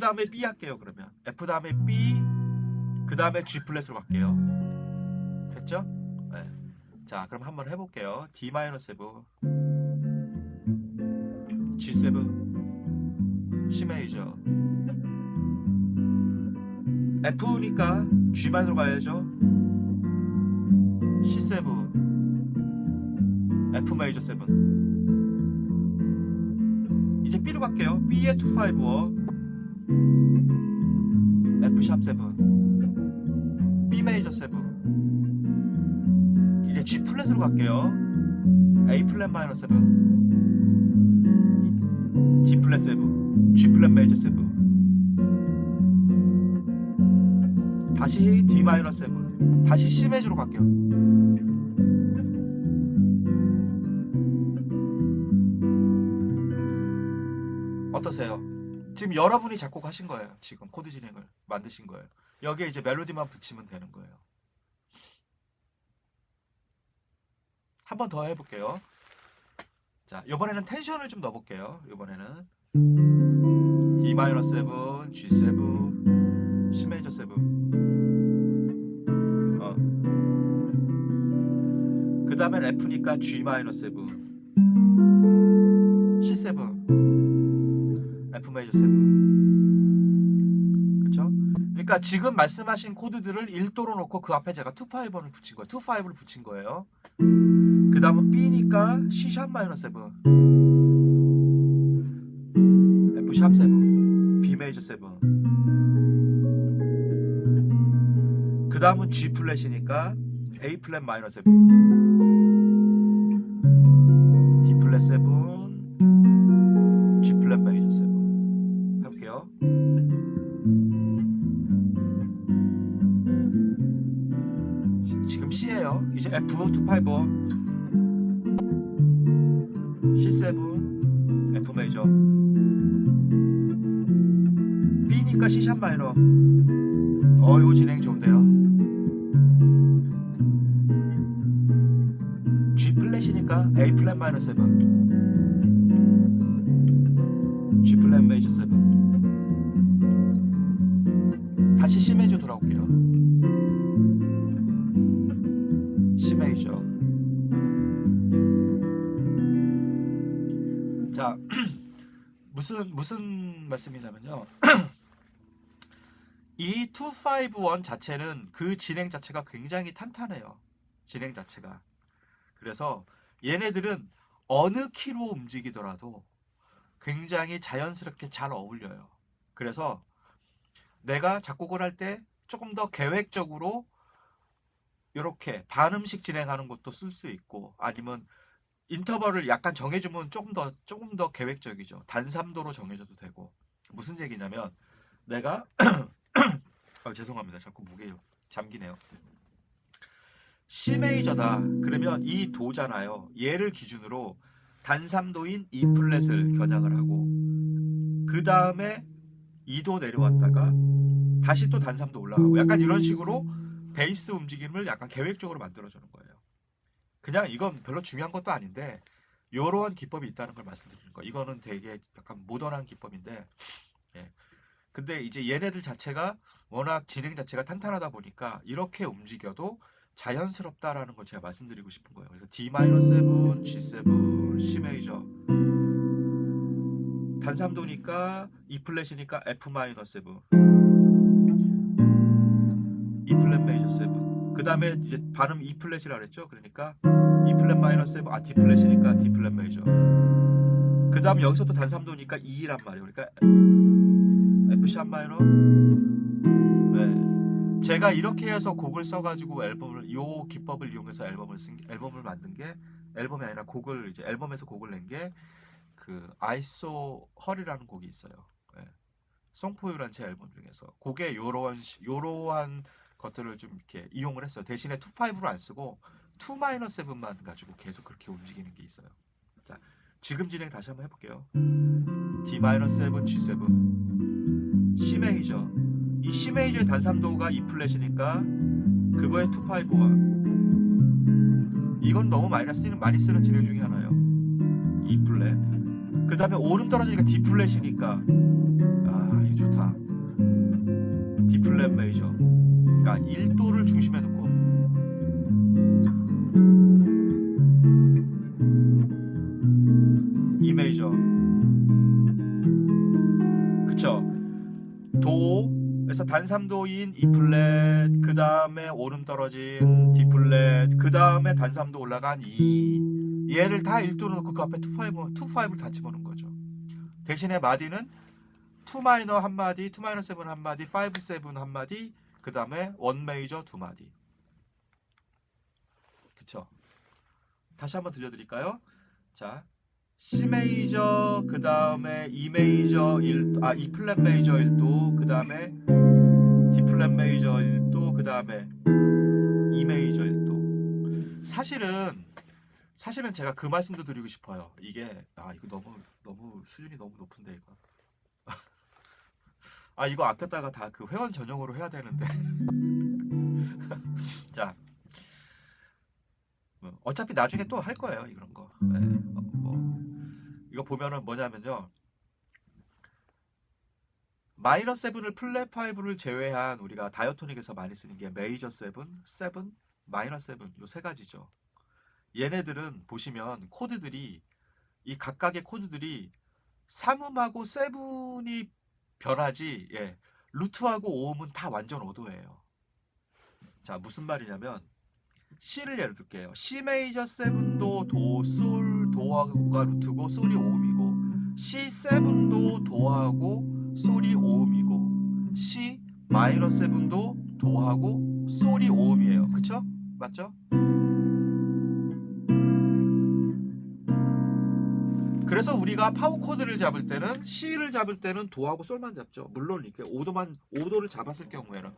다음에 B 할게요. 그러면 F 다음에 B, 그 다음에 G 플랫으로 갈게요. 됐죠? 네. 자, 그럼 한번 해볼게요. D-7, G7, C 메이저. F니까 G만으로 가야죠. C7, F 메이저 7. 이제 B로 갈게요. B의 2-5어 F 샵 7, B 메이저 7. 이제 G 플랫으로 갈게요. A 플랫 마이너 7, D 플랫 7, G 플랫 메이저 7. 다시 D 마이너 7, 다시 C 메이저로 갈게요. 어떠세요? 지금 여러분이 작곡하신 거예요. 지금 코드 진행을 만드신 거예요. 여기에 이제 멜로디만 붙이면 되는 거예요. 한 번 더 해볼게요. 자, 이번에는 텐션을 좀 넣어볼게요. 이번에는 D-7, G7, C 메이저 7. 그 다음엔 F니까 G-7, C7, F 메이저 7. 그쵸? 그러니까 지금 말씀하신 코드들을 1도로 놓고 그 앞에 제가 2-5를 붙인 거예요. 2-5를 붙인 거예요. 그 다음은 B니까 C 샵 마이너 7, F 샵 7, B 메이저 7. 그 다음은 G 플랫이니까 A 플랫 마이너 7, D 플랫 7, G 플랫 메이저 7. 해볼게요. 지금 C예요. 이제 F 2-5, C7, F 메이저. B니까 C 샵 마이너. 이거 진행 좋은데요. G 플랫이니까 A 플랫 마이너 7, G 플랫 메이저 7. 다시 C 메이저 돌아올게요. C 메이저. 자, 무슨 말씀이냐면요. 이 2-5-1 자체는 그 진행 자체가 굉장히 탄탄해요. 진행 자체가. 그래서 얘네들은 어느 키로 움직이더라도 굉장히 자연스럽게 잘 어울려요. 그래서 내가 작곡을 할 때 조금 더 계획적으로 이렇게 반음씩 진행하는 것도 쓸 수 있고, 아니면 인터벌을 약간 정해주면 조금 더 계획적이죠. 단삼도로 정해줘도 되고. 무슨 얘기냐면 내가 죄송합니다. 자꾸 목에 잠기네요. C 메이저다. 그러면 이 도잖아요. 얘를 기준으로 단삼도인 E 플랫을 겨냥을 하고, 그 다음에 2도 내려왔다가 다시 또 단삼도 올라가고, 약간 이런 식으로 베이스 움직임을 약간 계획적으로 만들어주는 거예요. 그냥 이건 별로 중요한 것도 아닌데 이러한 기법이 있다는 걸 말씀드리는 거예요. 이거는 되게 약간 모던한 기법인데, 예. 근데 이제 얘네들 자체가 워낙 진행 자체가 탄탄하다 보니까 이렇게 움직여도 자연스럽다라는 걸 제가 말씀드리고 싶은 거예요. 그래서 D-7, G7, C 메이저, 단삼도니까 E 플랫이니까 F-7, E 플랫 메이저 7. 그 다음에 이제 반음 E 플랫이라 그랬죠. 그러니까 E 플랫 마이너 7, D 플랫이니까 D 플랫 메이저. 그 다음 여기서 또 단삼도니까 E란 말이에요. 그러니까 F 샵 마이너. 네. 제가 이렇게 해서 곡을 써가지고 앨범을, 요 기법을 이용해서 앨범을 만든 게, 앨범이 아니라 곡을 이제 앨범에서 곡을 낸 게 그 아이소 헐이라는 곡이 있어요. 네. 송포유란 제 앨범 중에서 곡에 요러한 것들을 좀 이렇게 이용을 했어요. 대신에 2.5로 안 쓰고 2-7만 가지고 계속 그렇게 움직이는 게 있어요. 자, 지금 진행 다시 한번 해볼게요. D-7, G7, C 메이저. 이 C 메이저의 단삼도가 E 플랫이니까 그거에 2-5와, 이건 너무 많이 쓰는 진행 중에 하나예요. E 플랫. 그 다음에 오름 떨어지니까 D 플랫이니까, 아 이거 좋다. D 플랫 메이저. 그러니까 1도를 중심에 놓고, E 메이저. 그쵸? 도에서 단삼도인 E 플랫, 그 다음에 오름 떨어진 D 플랫, 그 다음에 단삼도 올라간 E. 얘를 다 1도로 놓고 그 앞에 2-5를 다 집어넣은 거죠. 대신에 마디는 2 마이너 한 마디, 2 마이너 7 한 마디, 5, 7 한 마디, 그 다음에 1 메이저 2마디. 그쵸? 다시 한번 들려드릴까요? 자, C 메이저, 그 다음에 E 메이저 1도, E 플랫 메이저 1도, 그 다음에 D 플랫 메이저 1도, 그 다음에 E 메이저 1도. 사실은 제가 그 말씀도 드리고 싶어요. 이게, 이거 너무 수준이 너무 높은데, 이거. 이거 아꼈다가 다 그 회원 전용으로 해야 되는데. 자, 어차피 나중에 또 할 거예요, 이런 거. 네, 이거 보면은 뭐냐면요, 마이너 7을 플랫 5를 제외한 우리가 다이어토닉에서 많이 쓰는 게 메이저 7, 마이너 7, 요 세 가지죠. 얘네들은 보시면 코드들이, 이 각각의 코드들이 3음하고 7이 변하지, 예, 루트하고 5음은 다 완전 오도예요. 자, 무슨 말이냐면, C를 예를 들게요. C 메이저 7도 도, 솔, 도가 루트고 솔이 5음이고, C7도 도하고 솔이 5음이고, C 마이너 7도 도하고 솔이 5음이에요. 그쵸? 맞죠? 그래서 우리가 파워 코드를 잡을 때는, C를 잡을 때는 도하고 솔만 잡죠. 물론 이렇게 5도를 잡았을 경우에는.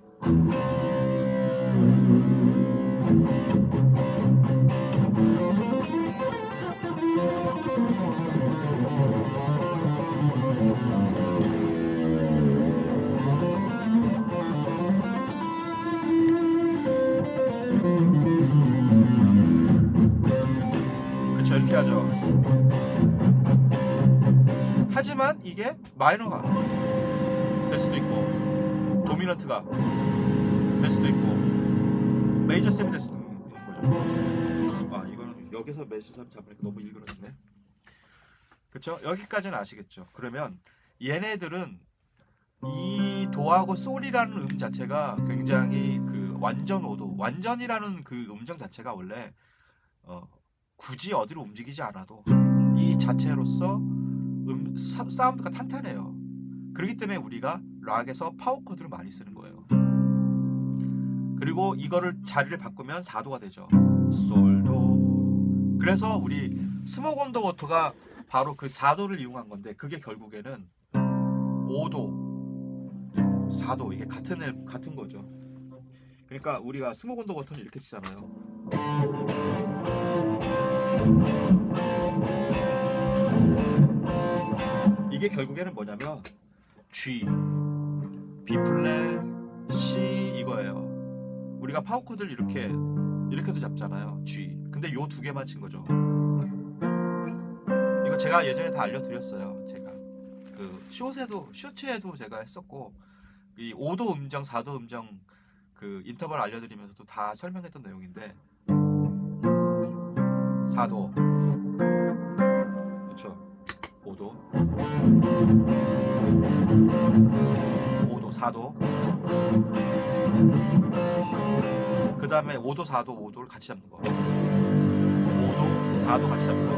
그쵸, 이렇게 하죠. 하지만 이게 마이너가 될 수도 있고, 도미넌트가 될 수도 있고, 메이저 7이 될 수도 있는 거죠. 이거는 여기서 메이저 7 잡으니까 너무 일그러지네. 그쵸? 여기까지는 아시겠죠? 그러면 얘네들은 이 도하고 솔이라는 음 자체가 굉장히 그 완전 오도, 완전이라는 그 음정 자체가 원래 굳이 어디로 움직이지 않아도 이 자체로서 사운드가 탄탄해요. 그렇기 때문에 우리가 락에서 파워 코드를 많이 쓰는 거예요. 그리고 이거를 자리를 바꾸면 4도가 되죠. 솔도. 그래서 우리 스모크 온 더 워터가 바로 그 4도를 이용한 건데, 그게 결국에는 5도, 4도, 이게 같은 거죠. 그러니까 우리가 스모크 온 더 워터는 이렇게 치잖아요. 이게 결국에는 뭐냐면 G, B 플랫, C 이거예요. 우리가 파워 코드를 이렇게도 잡잖아요. G. 근데 요 두 개만 친 거죠. 이거 제가 예전에 다 알려드렸어요. 제가 그 쇼츠에도 제가 했었고, 이 5도 음정, 4도 음정 그 인터벌 알려드리면서도 다 설명했던 내용인데, 4도, 그렇죠. 5도, 4도, 그 다음에 5도, 4도, 5도를 같이 잡는 거. 5도, 4도 같이 잡는 거.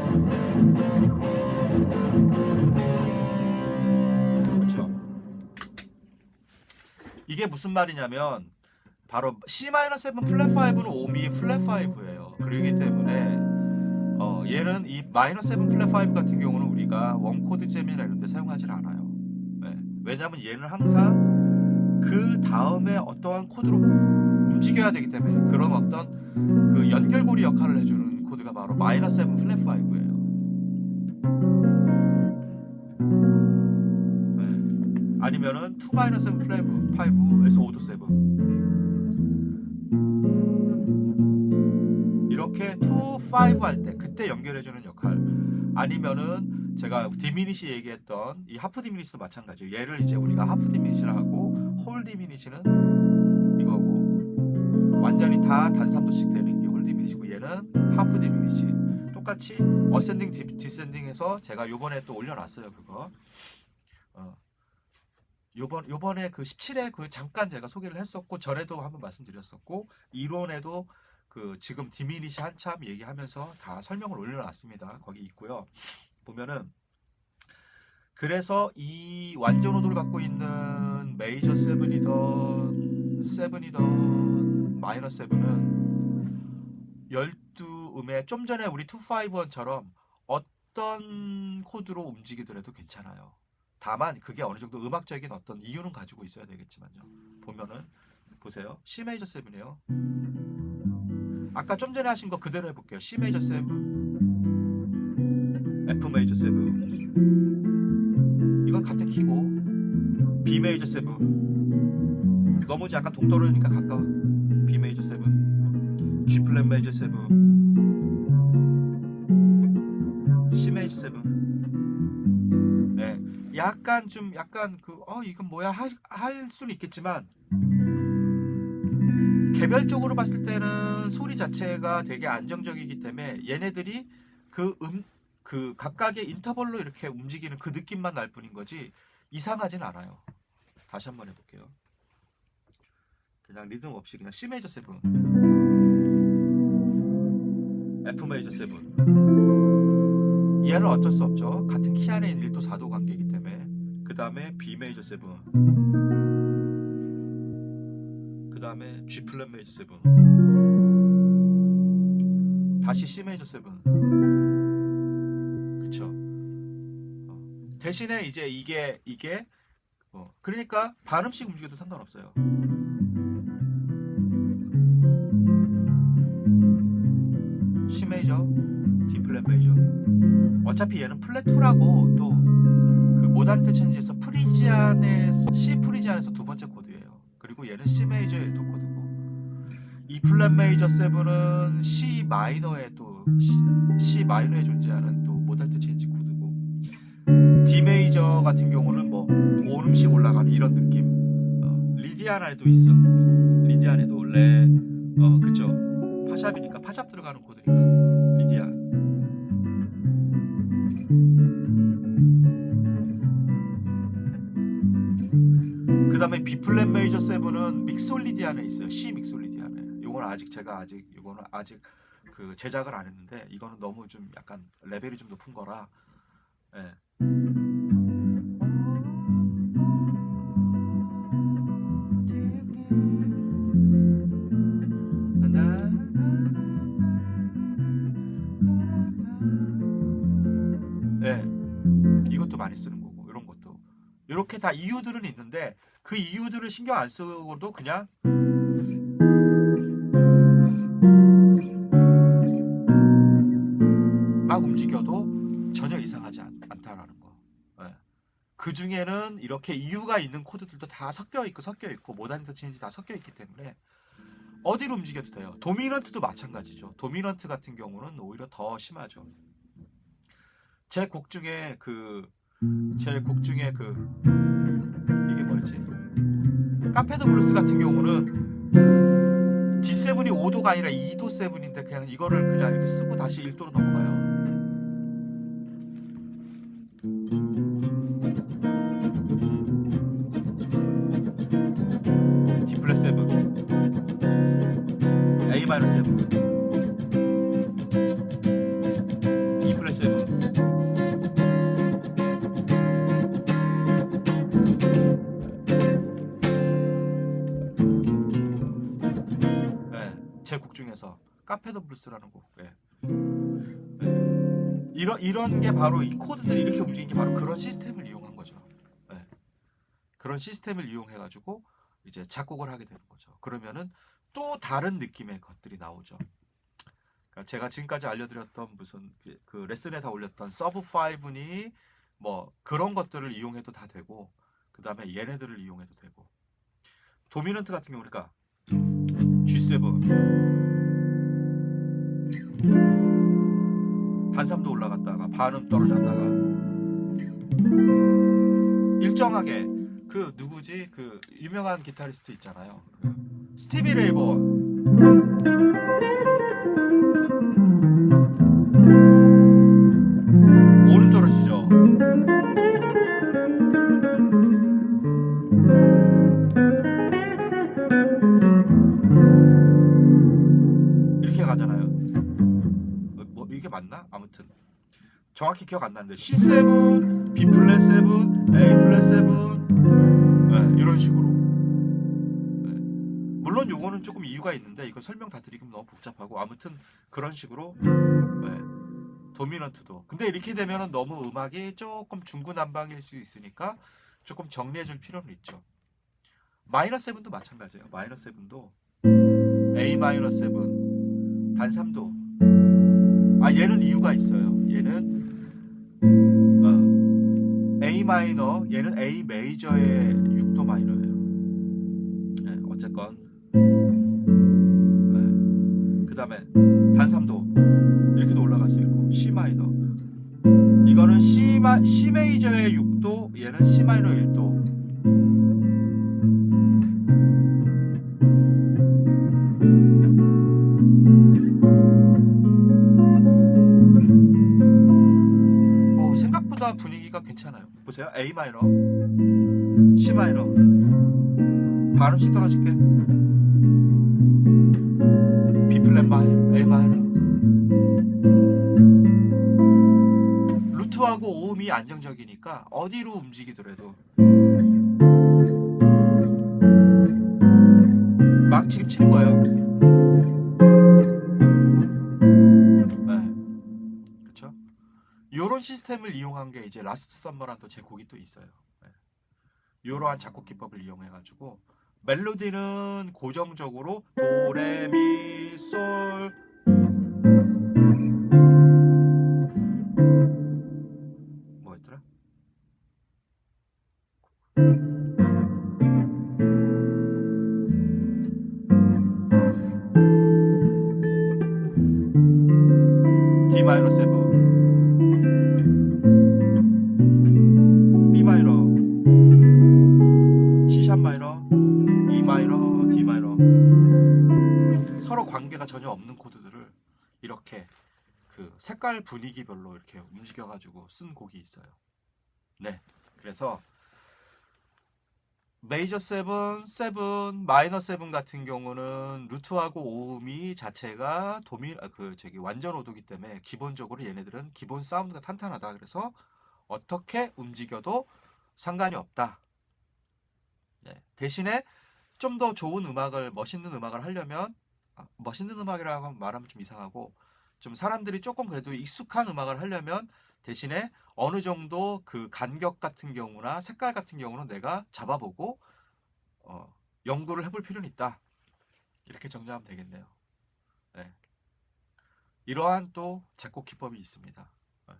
그렇죠. 이게 무슨 말이냐면 바로 C-7 플랫 5는 5미 플랫 5예요. 그러기 때문에 얘는 이 -7 플랫 5 같은 경우는 우리가 원코드 잼이나 이런 데 사용하지 않아요. 네. 왜냐하면 얘는 항상 그 다음에 어떠한 코드로 움직여야 되기 때문에, 그런 어떤 그 연결고리 역할을 해주는 코드가 바로 -7 플랫 5예요. 네. 아니면은 2-7 플랫 5에서 5도 7. 이렇게 2, 5 할 때 그때 연결해주는 역할. 아니면은 제가 디미니시 얘기했던 이 하프 디미니시도 마찬가지예요. 얘를 이제 우리가 하프 디미니시라 하고, 홀 디미니시는 이거고, 완전히 다 단삼도씩 되는 게 홀 디미니시고, 얘는 하프 디미니시. 똑같이 어센딩 디센딩해서 제가 요번에 또 올려놨어요. 그거 요번에 그 17회 그 잠깐 제가 소개를 했었고, 전에도 한번 말씀드렸었고, 이론에도 그 지금 디미니시 한참 얘기하면서 다 설명을 올려놨습니다. 거기 있고요. 보면은, 그래서 이 완전 오도를 갖고 있는 메이저 7이던 마이너 7은 12음에 좀 전에 우리 251처럼 어떤 코드로 움직이더라도 괜찮아요. 다만 그게 어느 정도 음악적인 어떤 이유는 가지고 있어야 되겠지만요. 보면은 보세요. C 메이저 7이에요. 아까 좀 전에 하신 거 그대로 해볼게요. C 메이저 7, F 메이저 7, 이건 같은 키고, B 메이저 7, 너무 약간 동떨어지니까 가까운 B 메이저 7, G 플랫 메이저 7, C 메이저 7. 네, 약간 이건 뭐야 할 수는 있겠지만, 개별적으로 봤을 때는 소리 자체가 되게 안정적이기 때문에 얘네들이 그 각각의 인터벌로 이렇게 움직이는 그 느낌만 날 뿐인 거지 이상하진 않아요. 다시 한번 해볼게요. 그냥 리듬 없이 그냥 C 메이저 7, F 메이저 7. 얘는 어쩔 수 없죠. 같은 키 안에 있는 1도 4도 관계이기 때문에. 그 다음에 B 메이저 7, 그 다음에 G 플랫 메이저 7, 다시 C 메이저 7. 그쵸? 대신에 이제 이게 그러니까 반음씩 움직여도 상관없어요. C 메이저, D 플랫 메이저. 어차피 얘는 플랫 2라고 또 그 모다리티 체인지에서 C 프리지안에서 두 번째 코드예요. 그리고 얘는 C 메이저 1도 코드고, E 플랫 메이저 7은 C 마이너에 또 C 마이너에 존재하는 또 모다리티 체인지 코드고, D 메이저 같은 경우는 뭐 5음씩 올라가는 이런 느낌. 리디안에도 있어. 리디안에도 원래 그쵸, 파샵이니까 파샵 들어가는 코드니까 리디안. 그 다음에 B 플랫 메이저 7은 믹솔리디안에 있어요. C 믹솔리디안에. 요거는 아직 그 제작을 안 했는데 이거는 너무 좀 약간 레벨이 좀 높은 거라. 예. 예. 이것도 많이 쓰는 거고 이런 것도 이렇게 다 이유들은 있는데 그 이유들을 신경 안 쓰고도 그냥 막 움직여도 전혀 이상하지 않다라는 거. 예. 그 중에는 이렇게 이유가 있는 코드들도 다 섞여 있고 모단 인터체인지 다 섞여 있기 때문에 어디로 움직여도 돼요. 도미넌트도 마찬가지죠. 도미넌트 같은 경우는 오히려 더 심하죠. 제 곡 중에 그 이게 뭐였지? 카페 더 블루스 같은 경우는 D7이 5도가 아니라 2도 7인데 그냥 이거를 그냥 이렇게 쓰고 다시 1도로 넘어가요. D 플랫 7, A 마이너 7, E 플랫 7. 제 곡 중에서 카페 더 블루스라는 곡. 이런 게 바로 이 코드들이 이렇게 움직이는 게 바로 그런 시스템을 이용한 거죠. 그런 시스템을 이용해 가지고 이제 작곡을 하게 되는 거죠. 그러면은 또 다른 느낌의 것들이 나오죠. 그러니까 제가 지금까지 알려드렸던 무슨 그 레슨에 다 올렸던 서브 5니 뭐 그런 것들을 이용해도 다 되고 그 다음에 얘네들을 이용해도 되고 도미넌트 같은 경우 그러니까 G7 단삼도 올라갔다가 반음 떨어졌다가 일정하게 그 누구지 그 유명한 기타리스트 있잖아요. 그 스티비 레이번 오른 떨어지죠. 이렇게 가잖아요. 뭐 이게 맞나? 아무튼 정확히 기억 안 나는데 C7, B 플랫 7, A 플랫 7 이런 식으로. 물론 요거는 조금 이유가 있는데 이거 설명 다 드리기면 너무 복잡하고 아무튼 그런 식으로 도미넌트도. 근데 이렇게 되면은 너무 음악이 조금 중구난방일 수 있으니까 조금 정리해줄 필요는 있죠. 마이너 7도 마찬가지예요. 마이너 7도 A 마이너 7 단 3도. 얘는 이유가 있어요. 얘는 A 마이너, 얘는 A 메이저의 6도 마이너예요. 어쨌건 그 다음에 단 3도 이렇게도 올라갈 수 있고 C 마이너 이거는 C 메이저의 6도 얘는 C 마이너 1도. 생각보다 분위기가 괜찮아요. 보세요. A 마이너, C 마이너, 발음씩 떨어질게. B 플랫 마이너, A 마이너. 루트하고 오음이 안정적이니까 어디로 움직이더라도 막 지금 치는 거예요. 그렇죠? 요런 시스템을 이용한 게 이제 라스트 썸머란 또 제 곡이 또 있어요. 요러한 작곡 기법을 이용해 가지고 멜로디는 고정적으로 도레미솔 뭐였더라? D 마이너 7 B 마이너 C샵 마이너 E 마이너 D 마이너 서로 관계가 전혀 없는 코드들을 이렇게 그 색깔 분위기별로 이렇게 움직여가지고 쓴 곡이 있어요. 네, 그래서 메이저 7, 마이너 7 같은 경우는 루트하고 오음이 자체가 완전 오도기 때문에 기본적으로 얘네들은 기본 사운드가 탄탄하다. 그래서 어떻게 움직여도 상관이 없다. 네. 대신에 좀 더 좋은 음악을, 멋있는 음악을 하려면, 멋있는 음악이라고 말하면 좀 이상하고, 좀 사람들이 조금 그래도 익숙한 음악을 하려면 대신에 어느 정도 그 간격 같은 경우나 색깔 같은 경우는 내가 잡아보고 연구를 해볼 필요는 있다. 이렇게 정리하면 되겠네요. 네. 이러한 또 작곡 기법이 있습니다. 네.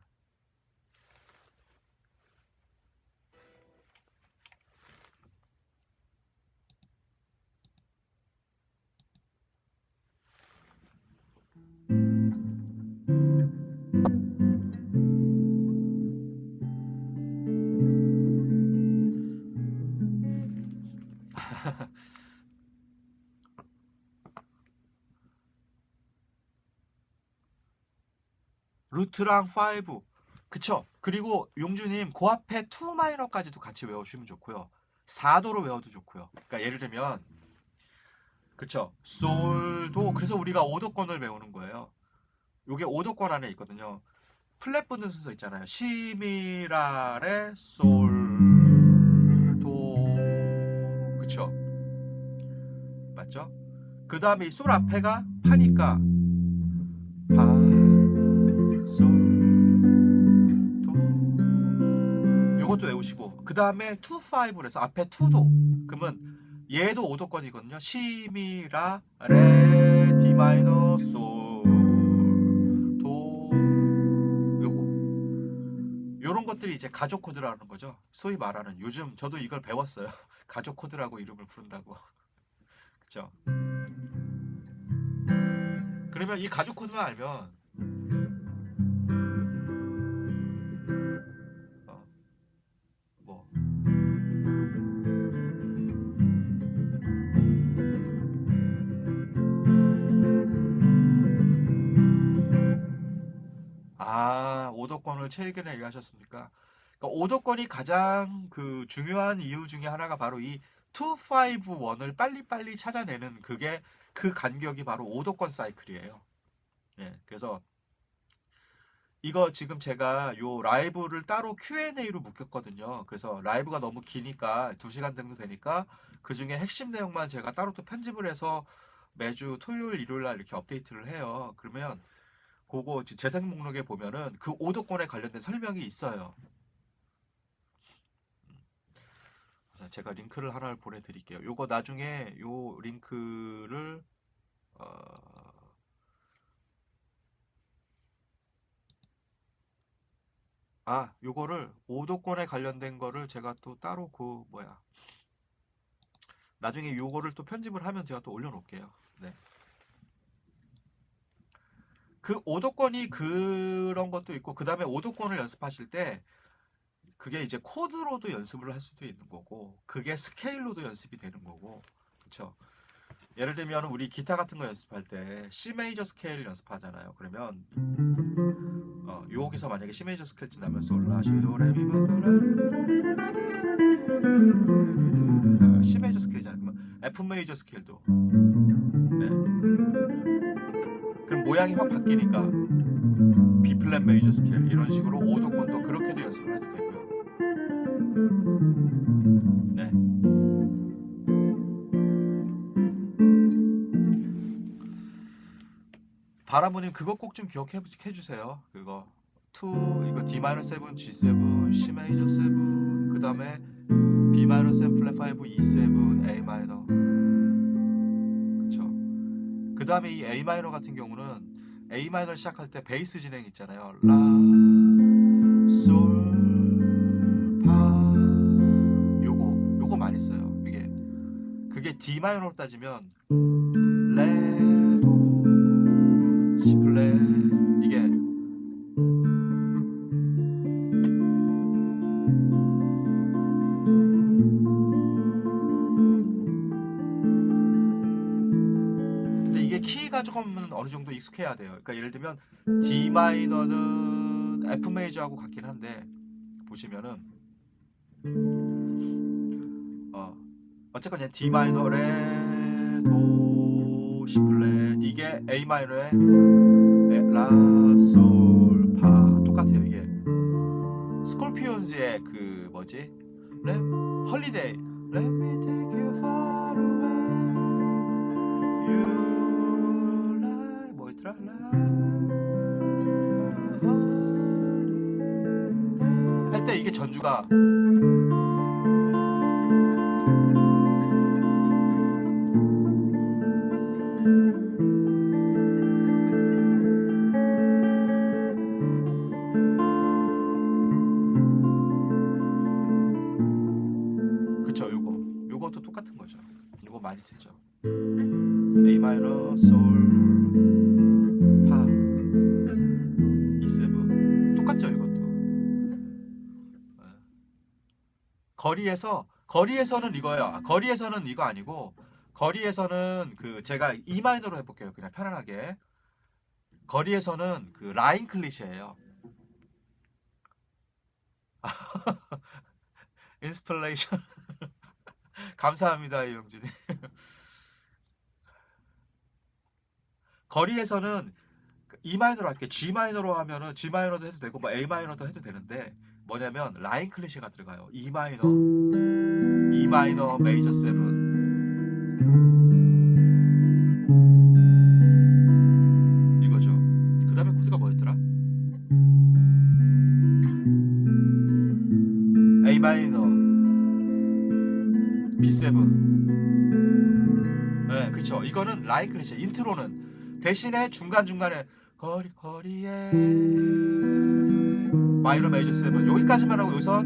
루트랑 5. 그쵸? 그리고 용주님 그 앞에 2 마이너까지도 같이 외우시면 좋고요. 4도로 외워도 좋고요. 그러니까 예를 들면 그쵸? 솔도. 그래서 우리가 5도권을 외우는 거예요. 요게 5도권 안에 있거든요. 플랫 붙는 순서 있잖아요. 시미라레 솔 도. 그쵸? 맞죠? 그 다음에 이 솔 앞에가 파니까 파, 솔, 도. 요것도 외우시고 그 다음에 2, 5를 해서 앞에 2도. 그러면 얘도 5도권이거든요. 시미라 레 디 마이너 솔 도. 요런 것들이 이제 가족 코드라는 거죠. 소위 말하는, 요즘 저도 이걸 배웠어요. 가족 코드라고 이름을 부른다고. 그쵸? 그러면 이 가족 코드만 알면 뭐 오도권을 최근에 얘기하셨습니까? 그러니까 오도권이 가장 그 중요한 이유 중에 하나가 바로 이 2, 5, 1을 빨리빨리 찾아내는 그게 그 간격이 바로 오도권 사이클이에요. 예, 그래서 이거 지금 제가 요 라이브를 따로 Q&A로 묶였거든요. 그래서 라이브가 너무 기니까 2시간 정도 되니까 그 중에 핵심 내용만 제가 따로 또 편집을 해서 매주 토요일, 일요일 날 이렇게 업데이트를 해요. 그러면 그거 재생 목록에 보면은 그 오도권에 관련된 설명이 있어요. 그래서 제가 링크를 하나를 보내드릴게요. 요거 나중에 요 링크를 요거를 오도권에 관련된 거를 제가 또 따로 나중에 요거를 또 편집을 하면 제가 또 올려놓을게요. 네. 그 오도권이 그런 것도 있고, 그 다음에 오도권을 연습하실 때 그게 이제 코드로도 연습을 할 수도 있는 거고, 그게 스케일로도 연습이 되는 거고, 그쵸? 예를 들면 우리 기타 같은 거 연습할 때 C 메이저 스케일 연습하잖아요. 그러면 여기서 만약에 C 메이저 스케일 친다면 솔라 시도 레미파솔라 C 메이저 스케일이잖아요. 그러면 F 메이저 스케일도 네. 그럼 모양이 확 바뀌니까 B 플랫 메이저 스케일 이런 식으로 5도권도 그렇게도 연습을 해도 되고요. 네. 바라보님 그거 꼭 좀 기억해 주세요. 그거 2 이거 D-7, G7, C 메이저 7, 그 다음에 B-7 플랫 5, E7, A 마이너. 그쵸? 그 다음에 이 A 마이너 같은 경우는 A 마이너를 시작할 때 베이스 진행 있잖아요. 라, 솔, 파. 요거 많이 써요. 그게 D 마이너로 따지면 레, 도, C 플랫. 이게 근데 이게 키가 조금 어느 정도 익숙해야 돼요. 그러니까 예를 들면 D 마이너는 F 메이저하고 같긴 한데 보시면은 어쨌건 얘 D 마이너 레 도 시 플랫 이게 A 마이너의 라 솔 파 똑같아요. 이게 스콜피온즈의 그 뭐지? 레 헐리데이 Let me take you far away You lie 뭐였더라? 할 때 이게 전주가 그쵸 요것도 똑같은 거죠. 요거 많이 쓰죠. A 마이너 솔 파 E7 똑같죠 이것도. 거리에서는 이거예요. 거리에서는 이거 아니고 거리에서는 그 제가 E 마이너로 해볼게요. 그냥 편안하게. 거리에서는 그 라인 클리셰예요. 인스플레이션 감사합니다 이영준이. 거리에서는 E 마이너로 할게. G 마이너로 하면은 G 마이너도 해도 되고 뭐 A 마이너도 해도 되는데 뭐냐면 라인 클리셰가 들어가요. E 마이너 메이저 7 이거죠. 그 다음에 코드가 뭐였더라? A 마이너 B7 네 그쵸. 이거는 라인 클리셰. 인트로는 대신에 중간중간에 거리에 마이너 메이저 7 여기까지만 하고 여기서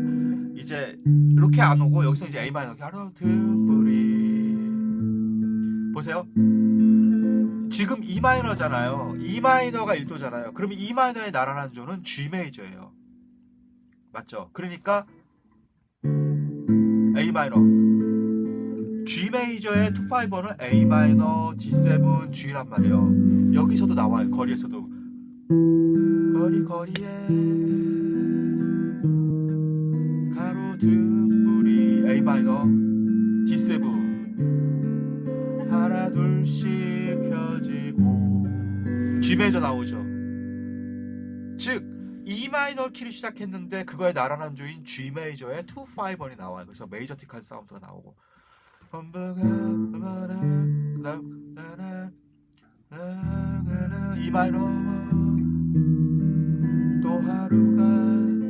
이제 이렇게 안 오고 여기서 이제 A 마이너 하루 듬불이 보세요. 지금 E 마이너잖아요. E 마이너가 1도잖아요. 그러면 E 마이너의 나란한 조는 G 메이저예요. 맞죠? 그러니까 A 마이너 G 메이저의 2-5는 A 마이너 D7 G란 말이에요. 여기서도 나와요. 거리에서도 거리에 가로 듬불이 A 마이너 D7 하나 둘씩 펴지고 G 메이저 나오죠. 즉 E 마이너 키를 시작했는데 그거의 나란한 조인 G 메이저의 2-5번이 나와요. 그래서 메이저틱한 사운드가 나오고 그다음 E 마이너 또 하루가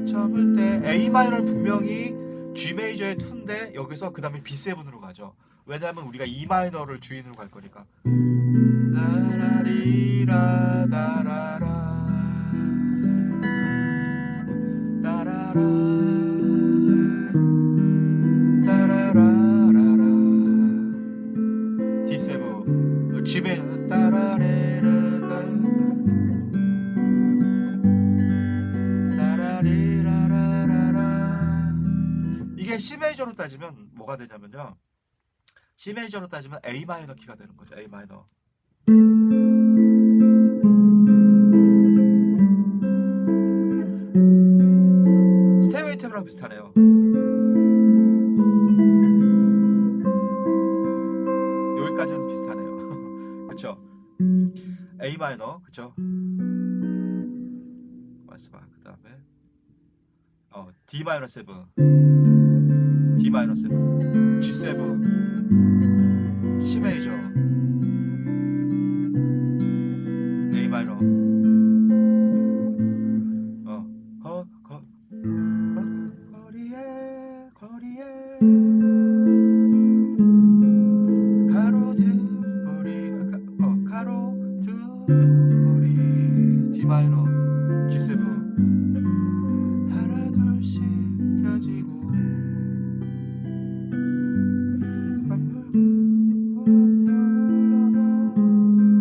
저물 때 A 마이너는 분명히 G 메이저의 2인데 여기서 그 다음에 B7으로 가죠. 왜냐하면 우리가 E 마이너를 주인으로 갈 거니까. 라라리라 다라라 다라라 다라라라라 D7 G 메이저 따라레르 따라리라라라라 이게 C 메이저로 따지면 뭐가 되냐면요. C 메이저로 따지면 A 마이너 키가 되는 거죠. A 마이너. 스테이웨이 템이랑 비슷하네요. 여기까지는 비슷하네요. 그쵸? A 마이너, 그쵸? 말씀아, 그 다음에 D 마이너 7, D 마이너 7, G7, C 메이저, A 마이너, 거리에 가로 듬불이 가로 듬불이 D 마이너 G7 하나 둘씩 펴지고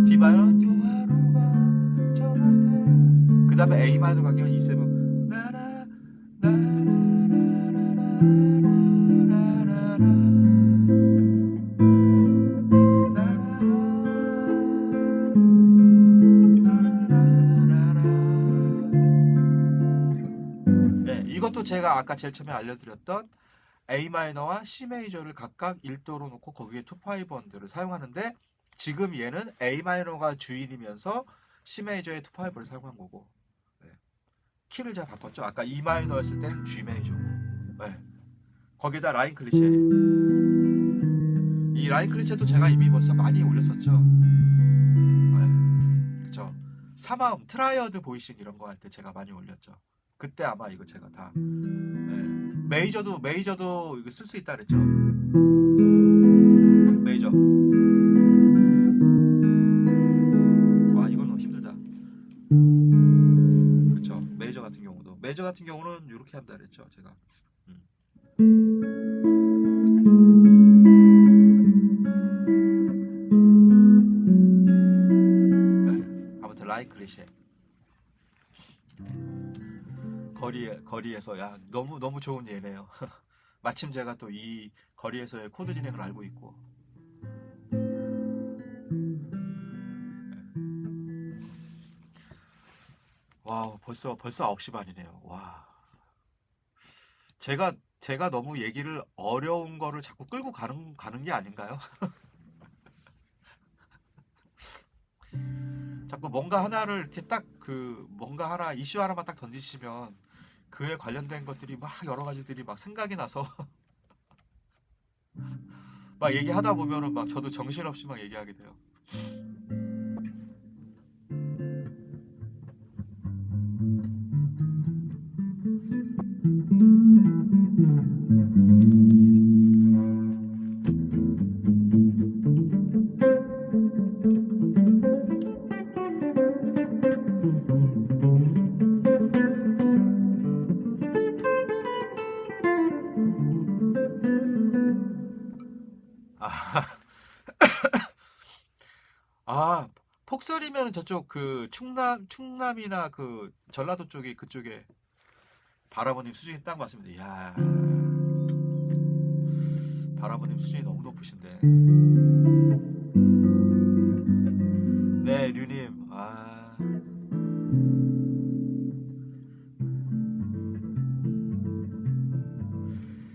D 마이너 또 하루가 저물 때 그 다음에 A 마이너 가기가 E7 이것도 제가 아까 제일 처음에 알려드렸던 A 마이너와 C 메이저를 각각 1도로 놓고 거기에 2/5원들을 사용하는데 지금 얘는 A 마이너가 주인이면서 C 메이저의 2/5를 사용한 거고 네. 키를 제가 바꿨죠. 아까 E 마이너였을 때는 G 메이저고 네. 거기다 라인 클리셰 이 라인 클리셰도 제가 이미 벌써 많이 올렸었죠. 네. 그쵸. 사마음 트라이어드 보이싱 이런 거 할 때 제가 많이 올렸죠. 그때 아마 이거 제가 다 네. 메이저도 이거 쓸 수 있다 그랬죠. 메이저. 와 이건 힘들다. 그렇죠. 메이저 같은 경우는 이렇게 한다 그랬죠. 제가. 네, 아무튼 라인 클리셰. 거리에서 야 너무 좋은 예네요. 마침 제가 또 이 거리에서의 코드 진행을 알고 있고. 와 벌써 9시 반이네요. 와 제가 너무 얘기를 어려운 거를 자꾸 끌고 가는 게 아닌가요? 자꾸 뭔가 하나를 이렇게 딱 뭔가 하나 이슈 하나만 딱 던지시면 그에 관련된 것들이 막 여러 가지들이 막 생각이 나서 막 얘기하다 보면은 막 저도 정신없이 막 얘기하게 돼요. 아, 아 폭설이면 저쪽 그 충남이나 그 전라도 쪽이 그쪽에 바라보님 수준이 딱 맞습니다. 이야 바라보님 수준이 너무 높으신데. 네 류님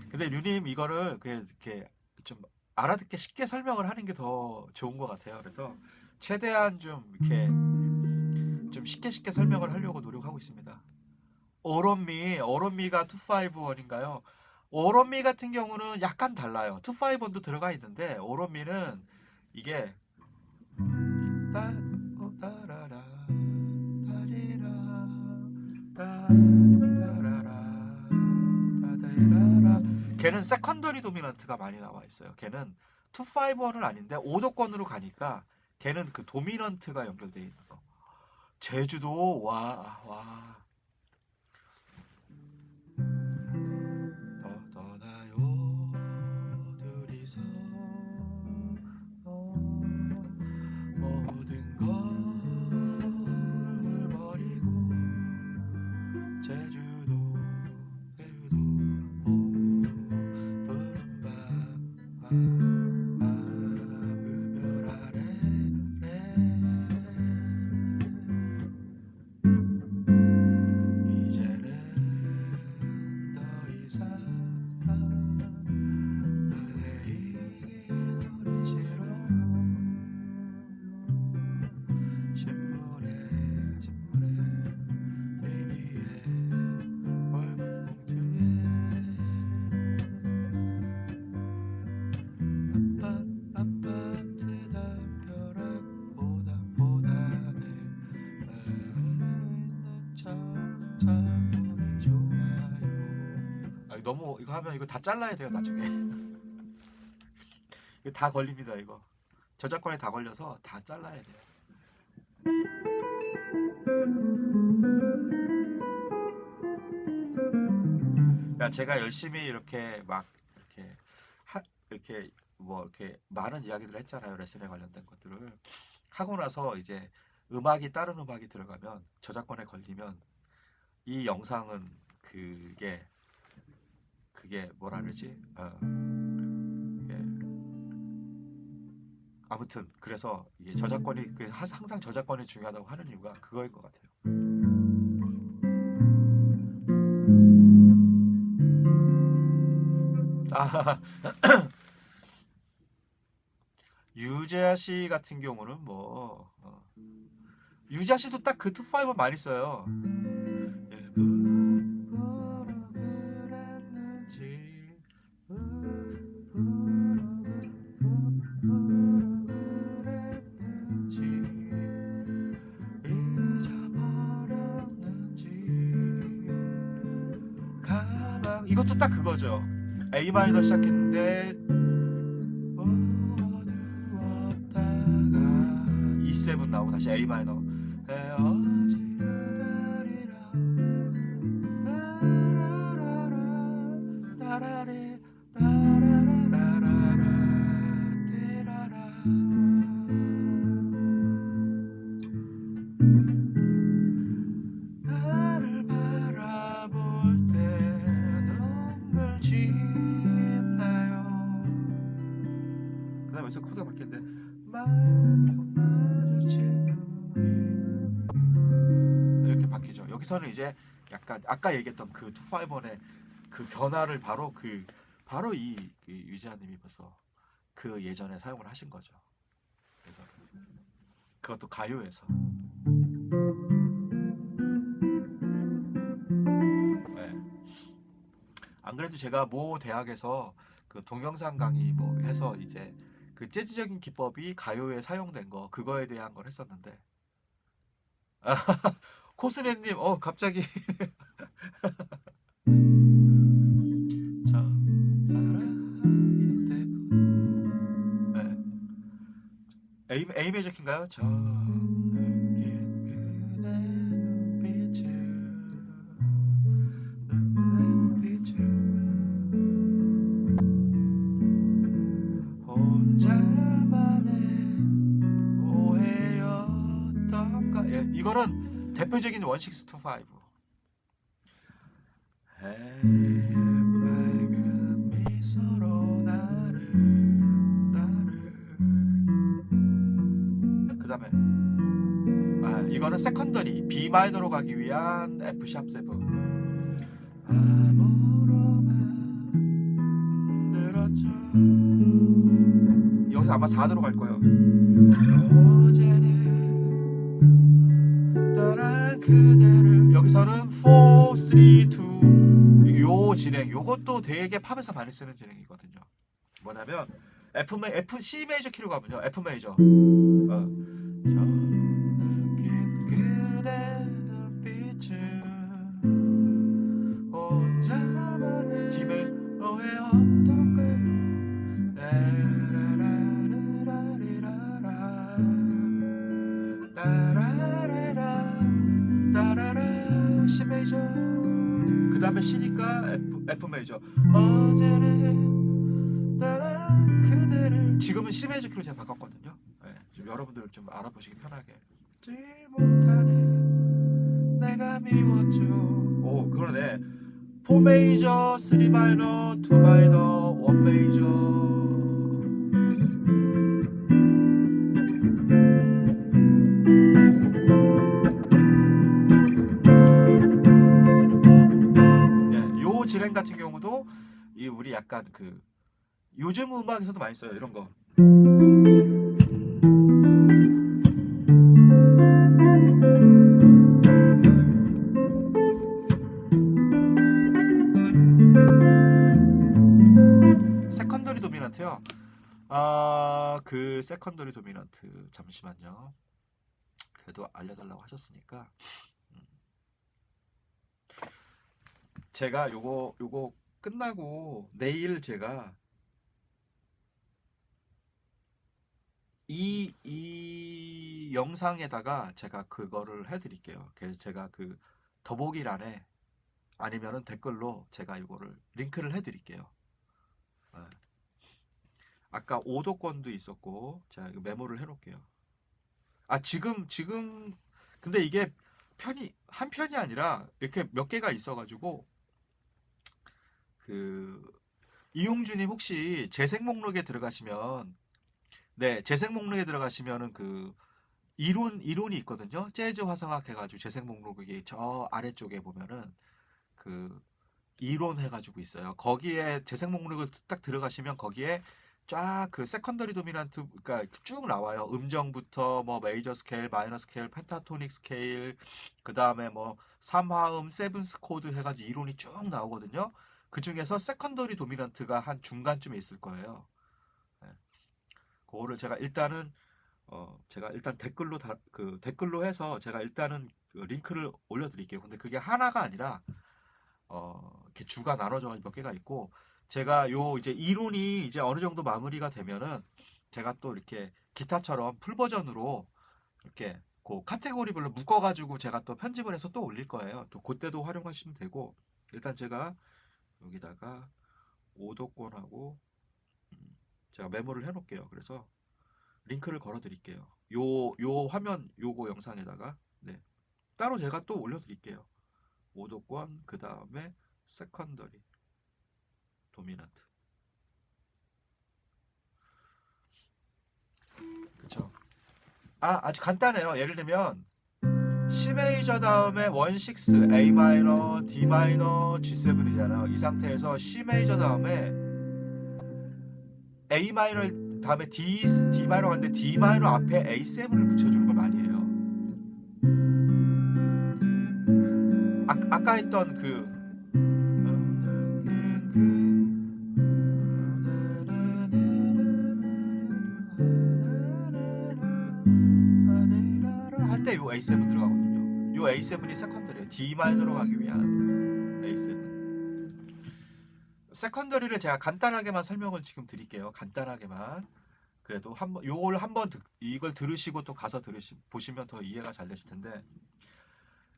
근데 류님 이거를 그냥 이렇게 좀 알아듣게 쉽게 설명을 하는 게 더 좋은 것 같아요. 그래서 최대한 좀 이렇게 좀 쉽게 설명을 하려고 노력하고 있습니다. 오론미가 251인가요? 오론미 같은 경우는 약간 달라요. 251도 들어가 있는데 오론미는 이게 따라라 따리라 따라라 따라라 걔는 세컨더리 도미넌트가 많이 나와 있어요. 걔는 251은 아닌데 5도권으로 가니까 걔는 그 도미넌트가 연결되어 있는 거. 제주도 와 떠나요 둘이서 모든 걸 버리고 제주도 푸른 밤 그별 아래 이제는 더 이상 설레이기는 싫어 신물에 베비에 월급 봉투에 아파트 담벼락보다는 참 몸이 좋아요. 너무 이거 하면 이거 다 잘라야 돼요 나중에. 이거 다 걸립니다 이거. 저작권에 다 걸려서 다 잘라야 돼요. 그러니까 제가 열심히 이렇게 막 이렇게 뭐 이렇게 많은 이야기들을 했잖아요. 레슨에 관련된 것들을 하고 나서 이제 다른 음악이 들어가면 저작권에 걸리면 이 영상은 그게 뭐라 그러지? 아무튼 그래서 이게 저작권이 항상 저작권이 중요하다고 하는 이유가 그거일 것 같아요. 아, 유재하 씨 같은 경우는 뭐 유재하 씨도 딱 그 투파이브 많이 써요. 일부러 그랬는지 그랬는지 잊어버렸는지 가방 이것도 딱 그거죠. A 마이너 시작했는데 어두웠다가 E7 나오고 다시 A 마이너 헤어지다리라 라라라라 라라라라라라 띠라라 나를 바라볼 때 눈물 짓나요. 그 다음에 여기서 코드가 바뀌는데 마주친 이렇게 바뀌죠. 여기서는 이제 약간 아까 얘기했던 그 251의 그 변화를 바로 이 유재하님이 벌써 그 예전에 사용을 하신 거죠. 그래서 그것도 가요에서. 네. 안 그래도 제가 모 대학에서 그 동영상 강의 뭐 해서 이제 그 재즈적인 기법이 가요에 사용된 거 그거에 대한 걸 했었는데 코스네님 갑자기 저 사랑이 때문 네. A 메이저 키인가요? 저 느낀 그대 눈빛을 혼자만의 오해였던가. 예, 이거는 대표적인 1625. 맑은 미소로 그 다음에 이거는 세컨더리 B 마이너로 가기 위한 F 샵 7. 암으로만 흔들었죠. 여기서 아마 4도로 갈 거예요. 어제는 떠난 그대를. 여기서는 4, 3, 2 요 진행. 요것도 되게 팝에서 많이 쓰는 진행이거든요. 뭐냐면 C 메이저 키로 가면요. F 메이저. 저 느낀 그대 눈빛을 혼자만의 뒤에 오해였던가요. 따라라 C 메이저. 그 다음에 C니까 F 메이저. 어제는 떠난 그대를. 지금은 C 메이저 키로 제가 바꿨거든요. 네, 좀 여러분들 좀 알아보시기 편하게. 지 못하는 내가 미웠죠. 오 그러네. 4 메이저, 3 마이너, 2 마이너, 1 메이저. 요 진행 같은 경우도 이 우리 약간 그 요즘 음악에서도 많이 써요. 이런 거. 세컨더리 도미넌트요. 그 세컨더리 도미넌트 잠시만요. 그래도 알려달라고 하셨으니까 제가 요거 끝나고 내일 제가 이 영상에다가 제가 그거를 해드릴게요. 그래서 제가 그 더보기란에 아니면은 댓글로 제가 이거를 링크를 해드릴게요. 네. 아까 오도권도 있었고 제가 이거 메모를 해놓을게요. 지금 근데 이게 한 편이 아니라 이렇게 몇 개가 있어가지고 그 이용주님 혹시 재생 목록에 들어가시면 재생 목록에 들어가시면은 그 이론이 있거든요. 재즈 화성학 해가지고 재생 목록이 저 아래쪽에 보면은 그 이론 해가지고 있어요. 거기에 재생 목록을 딱 들어가시면 거기에 쫙 그 세컨더리 도미넌트 그러니까 쭉 나와요. 음정부터 뭐 메이저 스케일, 마이너 스케일, 펜타토닉 스케일, 그 다음에 뭐 3화음, 세븐스 코드 해가지고 이론이 쭉 나오거든요. 그 중에서 세컨더리 도미넌트가 한 중간쯤에 있을 거예요. 네. 그거를 제가 일단은 제가 일단 댓글로 해서 제가 일단은 그 링크를 올려드릴게요. 근데 그게 하나가 아니라 이렇게 주가 나눠져 몇 개가 있고 제가 요 이제 이론이 이제 어느 정도 마무리가 되면은 제가 또 이렇게 기타처럼 풀 버전으로 이렇게 그 카테고리별로 묶어가지고 제가 또 편집을 해서 또 올릴 거예요. 또 그때도 활용하시면 되고 일단 제가 여기다가 오도권하고 제가 메모를 해놓을게요. 그래서 링크를 걸어드릴게요. 요 화면 요거 영상에다가 네. 따로 제가 또 올려드릴게요. 오도권 그 다음에 세컨더리 도미넌트. 그쵸. 아주 간단해요. 예를 들면 C 메이저 다음에 1, 6, A 마이너, D 마이너, G7이잖아요. 이 상태에서 C 메이저 다음에 A 마이너 다음에 D 마이너 갔는데 D 마이너 앞에 A7을 붙여주는 걸 많이 해요. 아까 했던 할 때 요 A7 들어가거든요. 요 A7이 세컨더리예요. D 마이너로 가기 위한 A7. 세컨더리를 제가 간단하게만 설명을 지금 드릴게요. 간단하게만. 그래도 이걸 들으시고 또 가서 보시면 더 이해가 잘 되실 텐데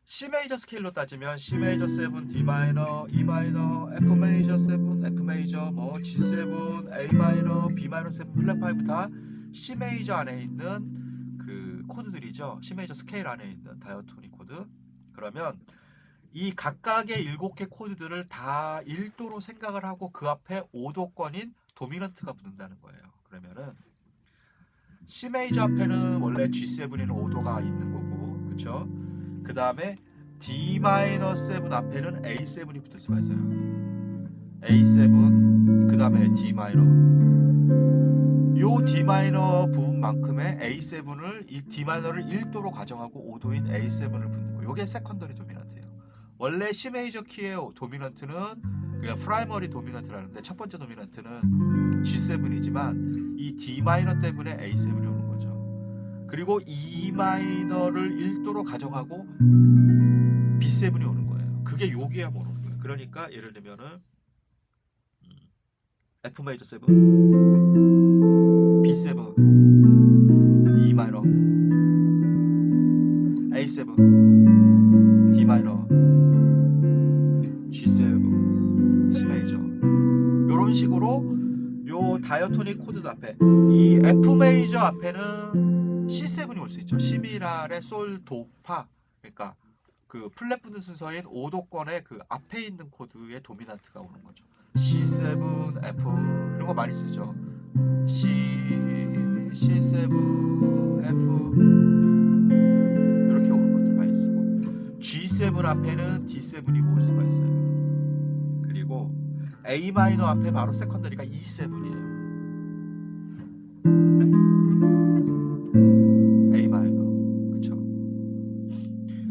C 메이저 스케일로 따지면 C 메이저 7, D 마이너, E 마이너, F 메이저 7, F 메이저, 뭐 G7, A 마이너, B 마이너 7, 플랫 5 다 C 메이저 안에 있는 그 코드들이죠. C 메이저 스케일 안에 있는 다이어토닉 코드. 그러면 이 각각의 7개 코드들을 다 1도로 생각을 하고 그 앞에 5도권인 도미넌트가 붙는다는 거예요. 그러면은 C 메이저 앞에는 원래 G7이는 5도가 있는 거고, 그쵸? 그 다음에 D 마이너 7 앞에는 A7이 붙을 수가 있어요. A7, 그 다음에 D 마이너. 요 D 마이너 부분만큼의 A7을 이 D 마이너를 1도로 가정하고 5도인 A7을 붙는 거. 요게 세컨더리 도미넌트예요. 원래 C 메이저 키의 도미넌트는 그냥 프라이머리 도미넌트라는데 첫 번째 도미넌트는 G7이지만 이 D 마이너 때문에 A7이 오는 거죠. 그리고 E 마이너를 1도로 가정하고 B7이 오는 거예요. 그게 여기에 오는 거예요. 그러니까 예를 들면은 F 메이저 7, B7, E 마이너, A7, D 마이너, G7, C 메이저. 이런 식으로 요 다이어토닉 코드 앞에 이 F 메이저 앞에는 C7이 올 수 있죠. C 미랄의 솔, 도, 파. 그러니까 그 플랫 붙는 순서인 5도권의 그 앞에 있는 코드의 도미넌트가 오는 거죠. C7, F 이런 거 많이 쓰죠. C7, F 이렇게 오는 것들 많이 쓰고 G7 앞에는 D7이 올 수가 있어요. 그리고 A 마이너 앞에 바로 세컨더리가 E7이에요. A 마이너, 그쵸?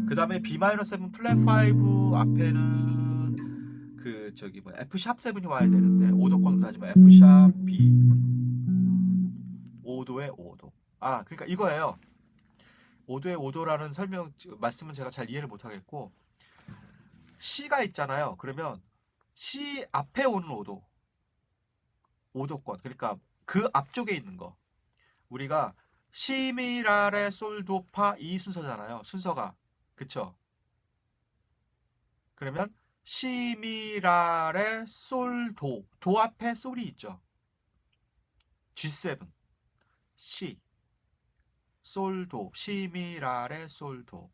그 다음에 B 마이너 7 플랫 5 앞에는 그 저기 뭐 F 샵 7이 와야 되는데 5도권으로 따지면 F 샵 B 5도에 5도. 그러니까 이거예요. 5도에 5도라는 말씀은 제가 잘 이해를 못 하겠고 C가 있잖아요. 그러면 C 앞에 오는 5도권. 그러니까 그 앞쪽에 있는 거. 우리가 C 미랄의 솔, 도, 파 이 순서잖아요. 순서가. 그쵸? 그러면 C 미랄의 솔, 도. 도 앞에 솔이 있죠. G7, C, 솔, 도. C 미랄의 솔, 도.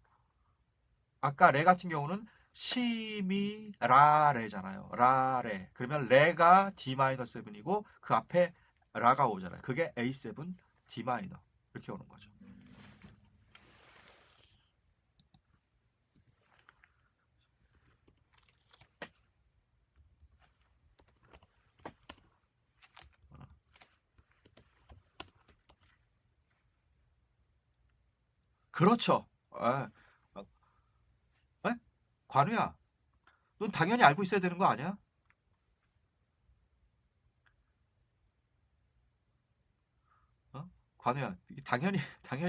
아까 레 같은 경우는 C, 미, 라, 레잖아요. 라, 레. 그러면 레가 D-7이고 그 앞에 라가 오잖아요. 그게 A7, D-. 이렇게 오는 거죠. 그렇죠. 관우야, 넌 당연히 알고 있어야 되는 거 아니야? 관우야, 당연히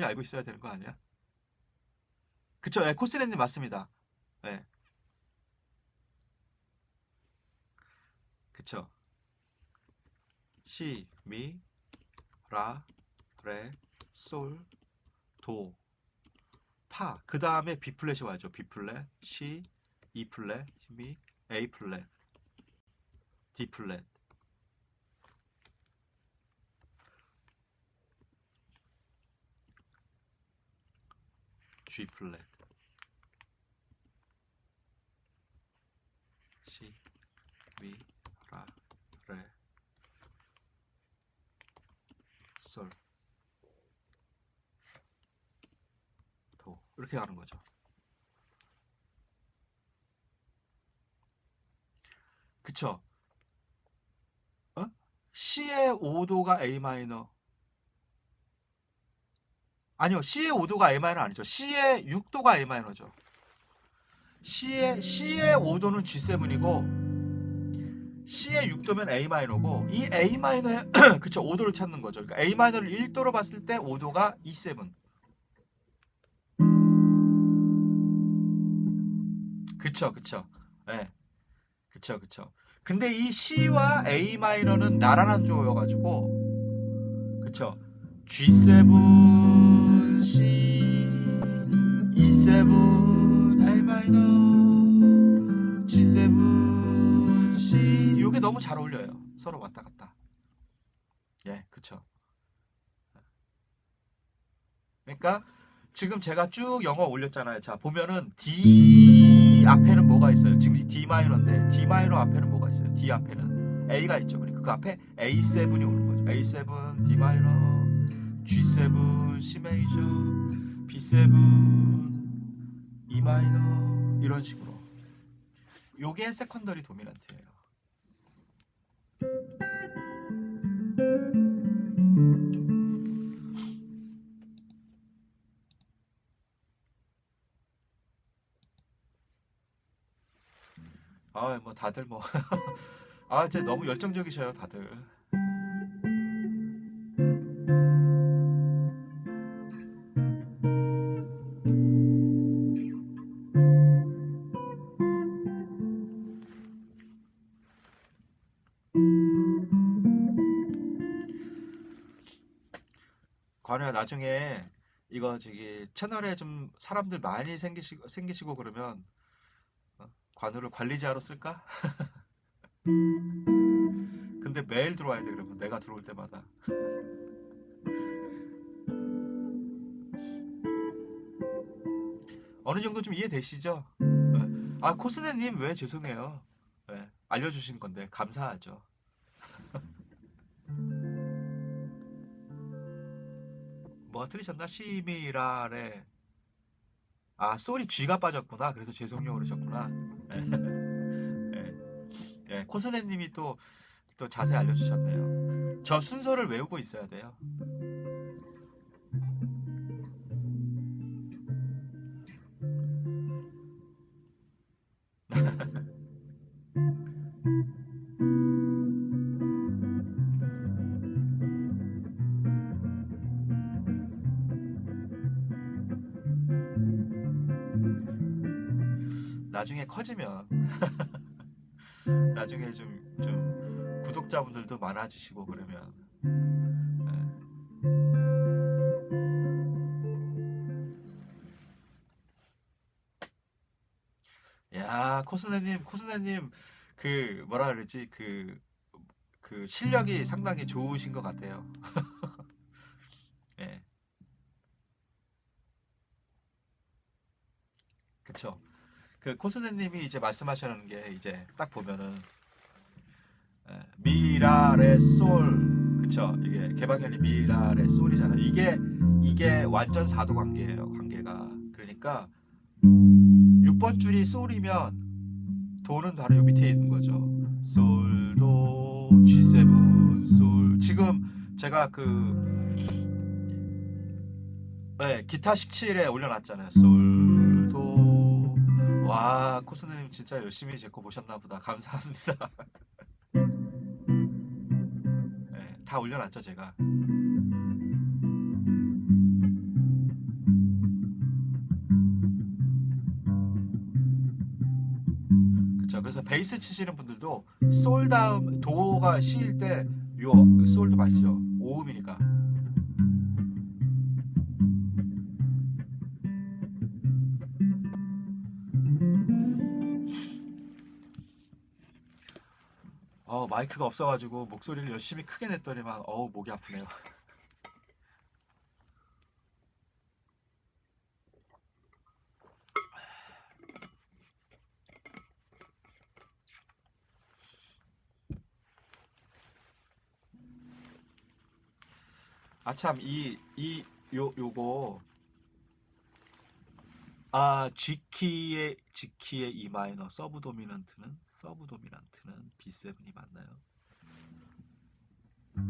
알고 있어야 되는 거 아니야? 그쵸, 코스네님 맞습니다. 예, 그쵸. 시, 미, 라, 레, 솔, 도, 파. 그 다음에 B 플랫이 와야죠. B 플랫, C, E 플랫, 미, A 플랫, D 플랫, G 플랫, C, 미, 라, 레, 솔, 도. 이렇게 가는 거죠. 그쵸? C의 5도가 A 마이너. 아니요, C의 5도가 A 마이너 아니죠. C의 6도가 A 마이너죠. C의 5도는 G7이고 C의 6도면 A 마이너고 이 A 마이너의 그쵸 5도를 찾는 거죠. 그러니까 A 마이너를 1도로 봤을 때 5도가 E7. 그쵸. 예. 그쵸. 근데 이 C와 A 마이너는 나란한 조여가지고 그쵸. G7 C E7 A 마이너 G7 C 요게 너무 잘 어울려요. 서로 왔다 갔다. 예, 그쵸. 그러니까 지금 제가 쭉 영어 올렸잖아요. 자, 보면은 D 앞에는 뭐가 있어요? 지금 이 D 마이너인데 D 마이너 앞에는 뭐가 있어요? D 앞에는 A가 있죠. 그러니까 그 앞에 A7이 오는 거죠. A7, D 마이너, G7, C 메이저, B7, E 마이너 이런 식으로. 요게 세컨더리 도미넌트예요. 뭐 다들 뭐 이제 너무 열정적이셔요, 다들. 관우야, 나중에 이거 저기 채널에 좀 사람들 많이 생기시고 그러면 관우를 관리자로 쓸까? 근데 매일 들어와야 돼. 그러면 내가 들어올 때마다. 어느 정도 좀 이해되시죠? 코스네님 왜 죄송해요. 알려주신 건데 감사하죠. 뭐가 틀리셨나? 시미라레. 쏘리 G가 빠졌구나. 그래서 죄송해요 그러셨구나. 코스네님이 또 자세히 알려주셨네요. 저 순서를 외우고 있어야 돼요. 나중에 커지면 나중에 좀 구독자분들도 많아지시고 그러면 야, 코스네님 그 뭐라 그러지? 그 실력이 상당히 좋으신 것 같아요. 예. 그쵸. 그 코스네님이 이제 말씀하시는 게 이제 딱 보면은 미라레솔 그쵸. 이게 개방현이 미라레솔이잖아요. 이게 완전 4도 관계예요. 관계가. 그러니까 6번 줄이 솔이면 도는 바로 요 밑에 있는 거죠. 솔도 G7 솔. 지금 제가 네, 기타 17에 올려놨잖아요. 솔, 도. 와, 코스님 진짜 열심히 제 거 보셨나 보다. 감사합니다. 네, 다 올려놨죠, 제가. 그쵸. 그래서 베이스 치시는 분들도 솔 다음 도가 C일 때 요 솔도 맞죠. 오음이니까. 마이크가 없어가지고 목소리를 열심히 크게 냈더니만 목이 아프네요. 참, 요거, G키의 E 마이너, 서브 도미넌트는 B7이 맞나요?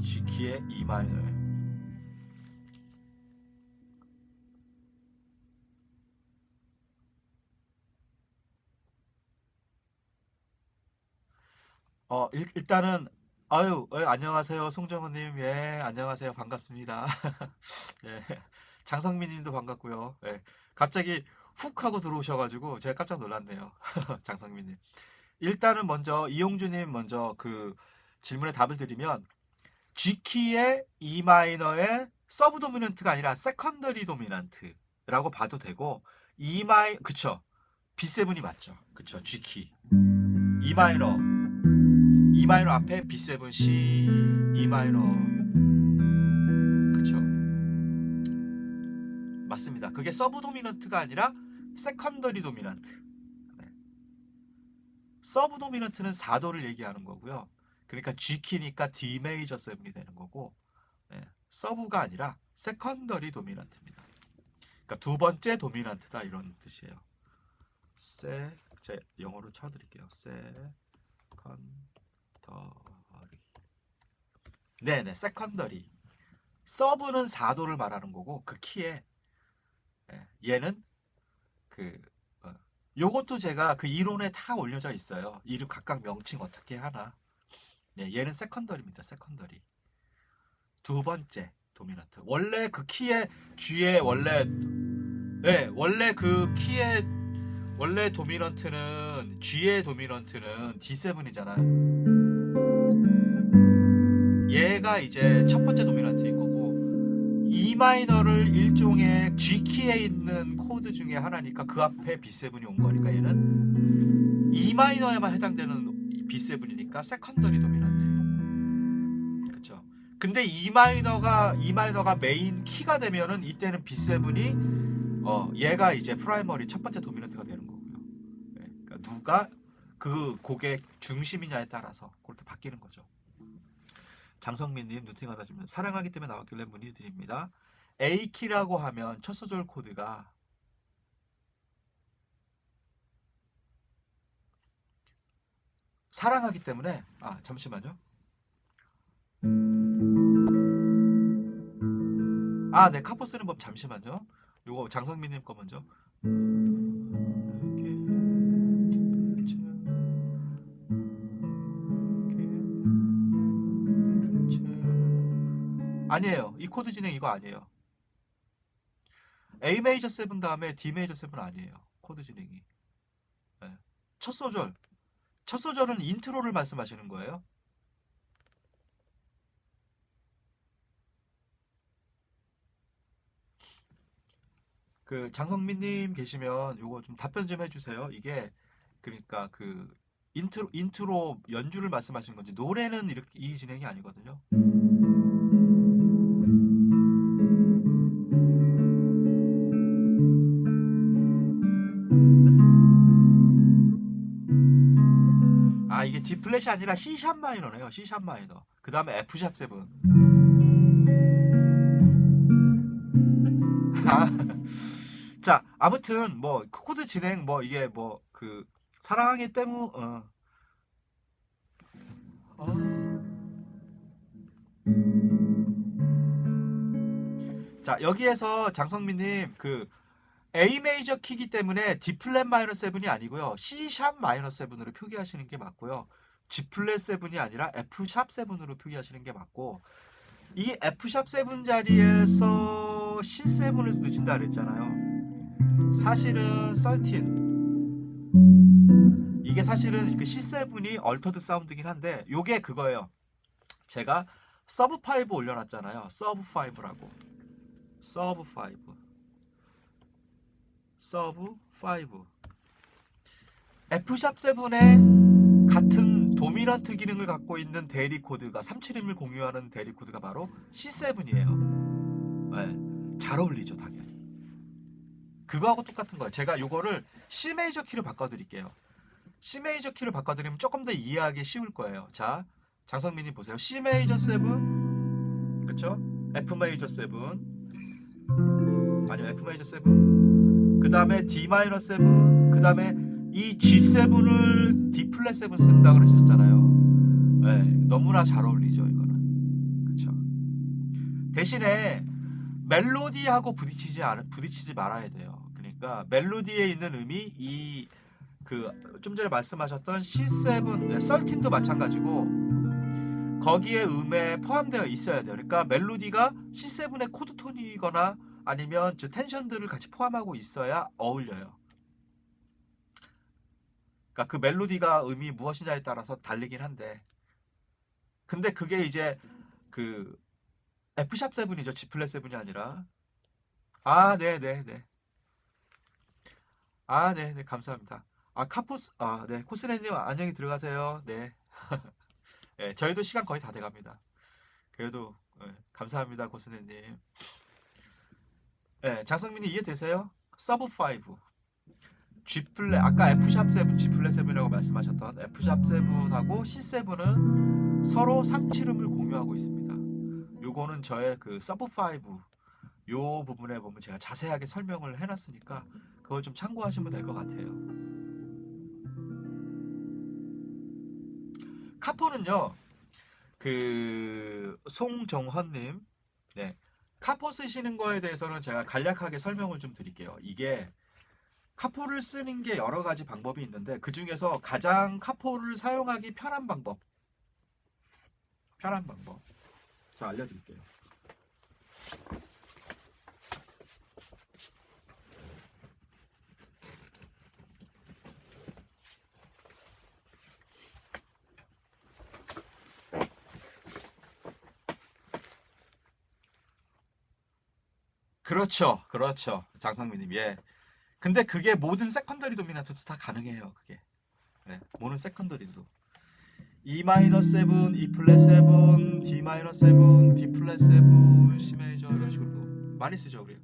G키의 E 마이너에. 일단은, 안녕하세요. 송정은님, 예, 안녕하세요. 반갑습니다. 예, 장성민님도 반갑고요. 예, 갑자기 훅 하고 들어오셔가지고 제가 깜짝 놀랐네요. 장성민님. 일단은 먼저 이용주님 먼저 그 질문에 답을 드리면 G키의 E 마이너의 서브 도미넌트가 아니라 세컨더리 도미넌트라고 봐도 되고 그쵸. B7이 맞죠. 그쵸. G키. E 마이너 앞에 B7 C E 마이너. 그쵸. 맞습니다. 그게 서브 도미넌트가 아니라 세컨더리 도미넌트. 네. 서브 도미넌트는 4도를 얘기하는 거고요. 그러니까 G키니까 D 메이저 7이 되는 거고, 네. 서브가 아니라 세컨더리 도미넌트입니다. 그러니까 두 번째 도미넌트다 이런 뜻이에요. 제가 영어로 쳐드릴게요. 세컨더리. 네네, 세컨더리. 서브는 4도를 말하는 거고 그 키에 얘는 요것도 제가 그 이론에 다 올려져 있어요. 이름 각각 명칭 어떻게 하나. 네, 얘는 세컨더리입니다. 세컨더리. 두 번째 도미넌트. 원래 그 키의 G의 원래 그 키의 원래 도미넌트는 G의 도미넌트는 D7이잖아요. 얘가 이제 첫 번째 도미넌트인 거고 E 마이너를 일종의 G 키에 있는 코드 중에 하나니까 그 앞에 B7이 온 거니까 얘는 E 마이너에만 해당되는 B7이니까 세컨더리 도미넌트. 그렇죠. 근데 E 마이너가 메인 키가 되면은 이때는 B7이 얘가 이제 프라이머리 첫 번째 도미넌트가 되는 거고요. 네, 그러니까 누가 그 곡의 중심이냐에 따라서 그렇게 바뀌는 거죠. 장성민님 누팅하다 주면 사랑하기 때문에 나왔길래 문의드립니다. A키라고 하면 첫 소절 코드가 사랑하기 때문에 잠시만요. 네, 카포 쓰는 법 잠시만요. 요거 장성민님 거 먼저. 아니에요. 이 코드 진행 이거 아니에요. A 메이저 7 다음에 D 메이저 7 아니에요. 코드 진행이. 네. 첫 소절은 인트로를 말씀하시는 거예요? 그 장성민님 계시면 요거 좀 답변 좀 해주세요. 이게 그러니까 그 인트로 연주를 말씀하시는 건지 노래는 이렇게 이 진행이 아니거든요. 이게 D 플랫이 아니라 C 샵 마이너네요. C 샵 마이너. 그 다음에 F 샵 7. 자, 아무튼 뭐 코드 진행 뭐 이게 뭐 그 사랑하기 때문에 자, 여기에서 장성민님 그 A 메이저 키기 때문에 D 플랫 마이너 7이 아니고요. C 샵 마이너 7으로 표기하시는 게 맞고요. G 플랫 7이 아니라 F 샵 7으로 표기하시는 게 맞고, 이 F 샵 7 자리에서 C7을 넣으신다 그랬잖아요. 사실은 13. 이게 사실은 그 C7이 얼터드 사운드긴 한데, 요게 그거예요. 제가 서브 5 올려놨잖아요. 서브 5라고. 서브 5. 서브 5. F샵 7의 같은 도미넌트 기능을 갖고 있는 대리 코드가 371을 공유하는 대리 코드가 바로 C7이에요. 네, 잘 어울리죠, 당연히. 그거하고 똑같은 거예요. 제가 요거를 C 메이저 키로 바꿔드릴게요. C 메이저 키로 바꿔드리면 조금 더 이해하기 쉬울 거예요. 자, 장성민님 보세요. C 메이저 7, 그쵸? F 메이저 7, 아니요, F 메이저 7, 그 다음에 D 마이너 7, 그 다음에 이 G7을 D 플랫 7 쓴다 그러셨잖아요. 네, 너무나 잘 어울리죠, 이거는. 그쵸? 대신에 멜로디하고 부딪히지 말아야 돼요. 그러니까 멜로디에 있는 음이 이 좀 전에 말씀하셨던 C7, 13도 마찬가지고 거기에 음에 포함되어 있어야 돼요. 그러니까 멜로디가 C7의 코드 톤이거나 아니면 저 텐션들을 같이 포함하고 있어야 어울려요. 그러니까 그 멜로디가 음이 무엇이냐에 따라서 다르긴 한데, 근데 그게 이제 그 F샵 7이죠. G 플랫 7이 아니라. 아, 네네네. 아, 네네. 감사합니다. 아, 네. 코스네님 안녕히 들어가세요. 네. 네, 저희도 시간 거의 다 돼갑니다. 그래도 네, 감사합니다, 코스네님. 네, 장성민이 이해되세요? 서브 5. G 플랫, 아까 F샵 7, G 플랫 7이라고 말씀하셨던 F샵 7하고 C7은 서로 3칠음을 공유하고 있습니다. 요거는 저의 그 서브 5 요 부분에 보면 제가 자세하게 설명을 해놨으니까 그걸 좀 참고하시면 될 것 같아요. 카포는요, 그 송정헌님, 네, 카포 쓰시는 거에 대해서는 제가 간략하게 설명을 좀 드릴게요. 이게 카포를 쓰는 게 여러 가지 방법이 있는데 그 중에서 가장 카포를 사용하기 편한 방법 제가 알려드릴게요. 그렇죠, 장성민님. 예. 근데 그게 모든 세컨더리 도미넌트도 다 가능해요. 그게. 네, 모든 세컨더리도. E 마이너 7, E 플랫 7, D 마이너 7, D 플랫 7, C 메이저 이런 식으로 많이 쓰죠, 우리.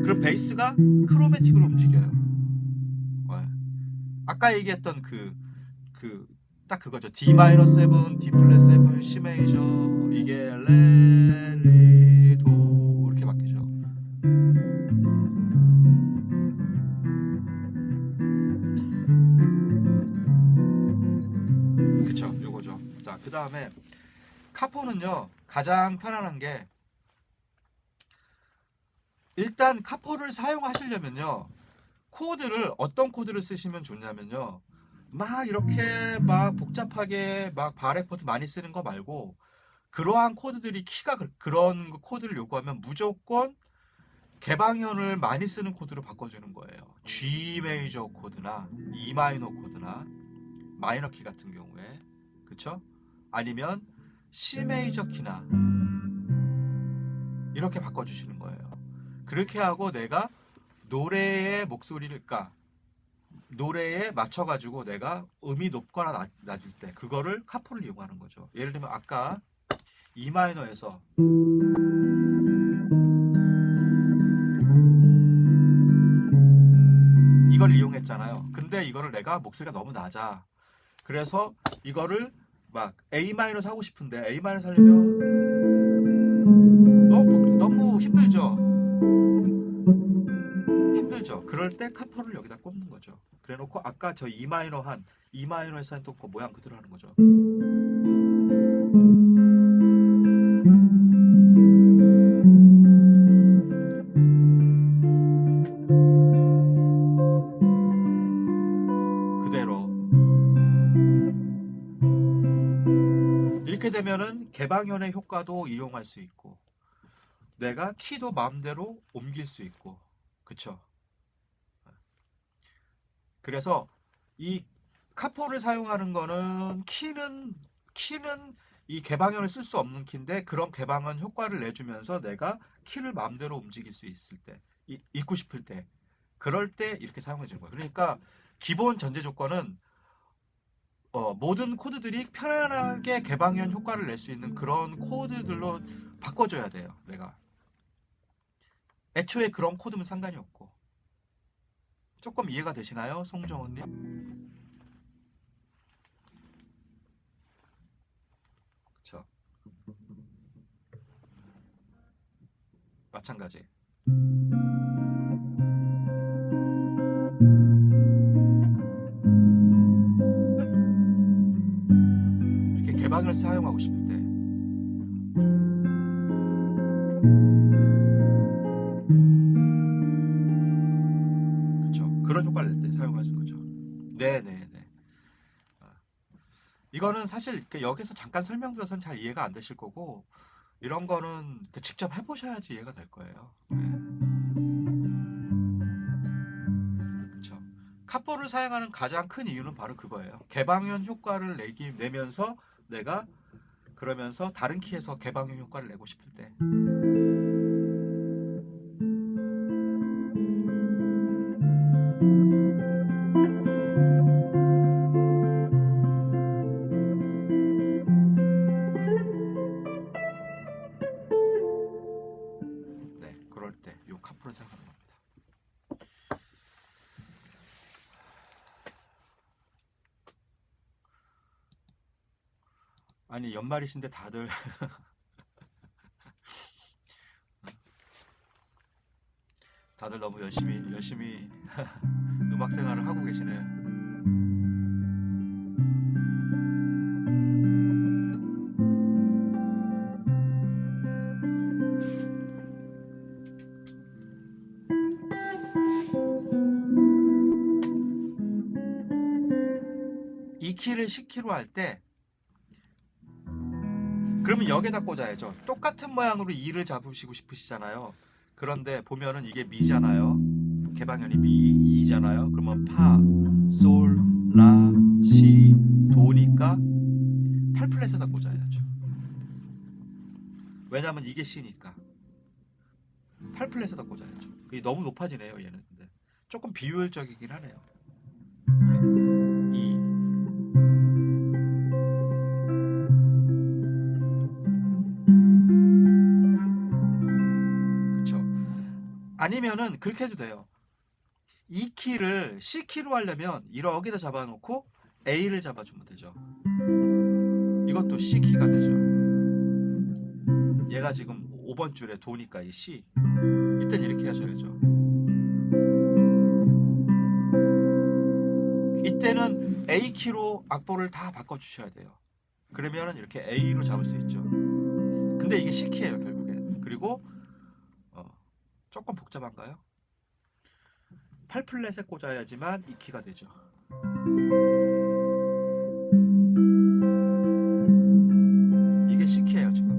그럼 베이스가 크로매틱으로 움직여요. 네. 아까 얘기했던 딱 그거죠. D 마이너 7, D 플랫 7, C 메이저, 이게 레, 리, 도 이렇게 바뀌죠. 그쵸, 요거죠. 자, 그 다음에 카포는요, 가장 편안한 게, 일단 카포를 사용하시려면요, 어떤 코드를 쓰시면 좋냐면요, 막 이렇게 막 복잡하게 막 바레포트 많이 쓰는 거 말고, 그러한 코드들이 그런 코드를 요구하면 무조건 개방현을 많이 쓰는 코드로 바꿔주는 거예요. G 메이저 코드나 E 마이너 코드나 마이너 키 같은 경우에, 그쵸? 아니면 C 메이저 키나 이렇게 바꿔주시는 거예요. 그렇게 하고 내가 노래의 노래에 맞춰가지고 내가 음이 높거나 낮을 때 그거를 카포를 이용하는 거죠. 예를 들면 아까 E 마이너에서 이걸 이용했잖아요. 근데 이거를 내가 목소리가 너무 낮아. 그래서 이거를 막 A 마이너스 하고 싶은데 A 마이너스 하려면 너무 힘들죠. 그럴 때 카포를 여기다 꽂는 거죠. 그래놓고 아까 저 E 마이너에서 한 또 그 모양 그대로 하는 거죠. 그대로. 이렇게 되면은 개방현의 효과도 이용할 수 있고 내가 키도 마음대로 옮길 수 있고, 그쵸? 그래서 이 카포를 사용하는 거는 키는 이 개방현을 쓸 수 없는 키인데 그런 개방현 효과를 내주면서 내가 키를 마음대로 움직일 수 있을 때, 읽고 싶을 때, 그럴 때 이렇게 사용해 주는 거예요. 그러니까 기본 전제 조건은 모든 코드들이 편안하게 개방현 효과를 낼 수 있는 그런 코드들로 바꿔줘야 돼요. 내가 애초에 그런 코드면 상관이 없고. 조금 이해가 되시나요, 송정훈님? 그렇죠. 마찬가지. 이렇게 개방을 사용하고 싶을 때, 그렇죠. 그런 효과를 낼 때 사용할 수 있는 거죠. 네네네. 이거는 사실 여기서 잠깐 설명드려서는 잘 이해가 안 되실 거고, 이런 거는 직접 해보셔야지 이해가 될 거예요. 네. 그렇죠. 카포를 사용하는 가장 큰 이유는 바로 그거예요. 개방현 효과를 내면서 내가 그러면서 다른 키에서 개방현 효과를 내고 싶을 때. 네, 그럴 때 요 카포를 사용하는 겁니다. 아니 연말이신데 다들 다들 너무 열심히 음악 생활을 하고 계시네요. 이 키를 10키로 할 때 그러면 여기다 꽂아야죠. 똑같은 모양으로 2를 잡으시고 싶으시잖아요. 그런데 보면은 이게 미잖아요. 개방현이 미, 2잖아요. 그러면 파, 솔, 라, 시, 도니까 8플랫에다 꽂아야죠. 왜냐면 이게 C니까 8플랫에다 꽂아야죠. 그게 너무 높아지네요 얘는. 근데 조금 비효율적이긴 하네요. 2. 그쵸. 아니면은 그렇게 해도 돼요. 이 키를 C키로 하려면 여기다 잡아놓고 A를 잡아주면 되죠. 이것도 C키가 되죠. 얘가 지금 5번 줄에 도니까 이 C. 이땐 이렇게 하셔야죠. 이때는 A키로 악보를 다 바꿔주셔야 돼요. 그러면은 이렇게 A로 잡을 수 있죠. 근데 이게 C키예요 결국엔. 그리고 조금 복잡한가요? 8플랫에 꽂아야지만 이 키가 되죠. 이게 C키예요 지금.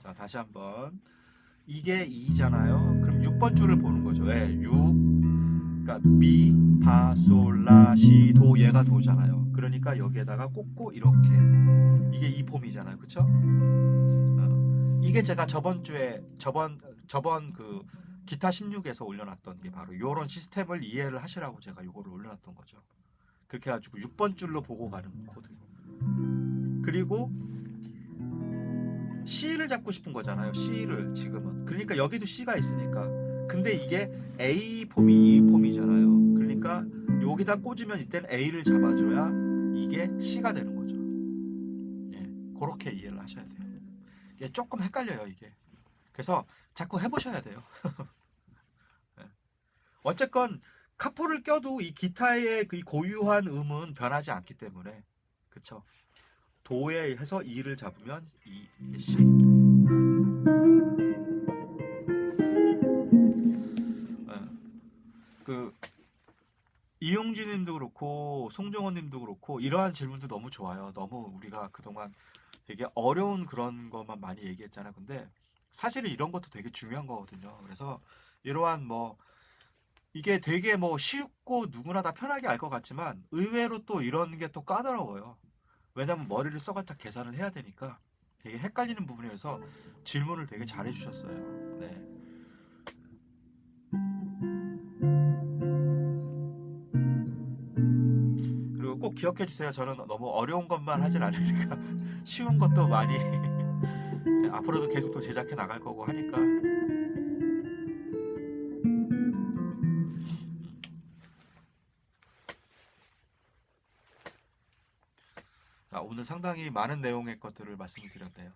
자 다시 한번. 이게 2잖아요. 그럼 6번 줄을 보는 거죠. 예, 6. 그러니까 미, 파, 솔, 라, 시, 도, 얘가 도잖아요. 그러니까 여기에다가 꽂고 이렇게. 이게 이 폼이잖아요. 그쵸? 이게 제가 저번 그 기타 16에서 올려놨던 게 바로 이런 시스템을 이해를 하시라고 제가 요거를 올려놨던 거죠. 그렇게 해가지고 6번 줄로 보고 가는 코드. 그리고 C를 잡고 싶은 거잖아요. C를 지금은. 그러니까 여기도 C가 있으니까. 근데 이게 A 폼이 이 폼이잖아요. 그러니까 여기다 꽂으면 이때는 A를 잡아줘야 이게 C가 되는 거죠. 예, 그렇게 이해를 하셔야 돼요. 이게 조금 헷갈려요 이게. 그래서 자꾸 해보셔야 돼요. 예. 어쨌건 카포를 껴도 이 기타의 그 고유한 음은 변하지 않기 때문에, 그쵸? 도에 해서 2를 잡으면 이게 C. 그 이용진님도 그렇고 송정원님도 그렇고 이러한 질문도 너무 좋아요. 너무 우리가 그동안 되게 어려운 그런 것만 많이 얘기했잖아요. 근데 사실은 이런 것도 되게 중요한 거거든요. 그래서 이러한 뭐 이게 되게 뭐 쉽고 누구나 다 편하게 알 것 같지만 의외로 또 이런 게 또 까다로워요. 왜냐면 머리를 써갖다 계산을 해야 되니까 되게 헷갈리는 부분이어서 질문을 되게 잘 해주셨어요. 네. 그리고 꼭 기억해 주세요. 저는 너무 어려운 것만 하진 않으니까 쉬운 것도 많이 앞으로도 계속 또 제작해 나갈 거고 하니까. 자, 오늘 상당히 많은 내용의 것들을 말씀드렸네요.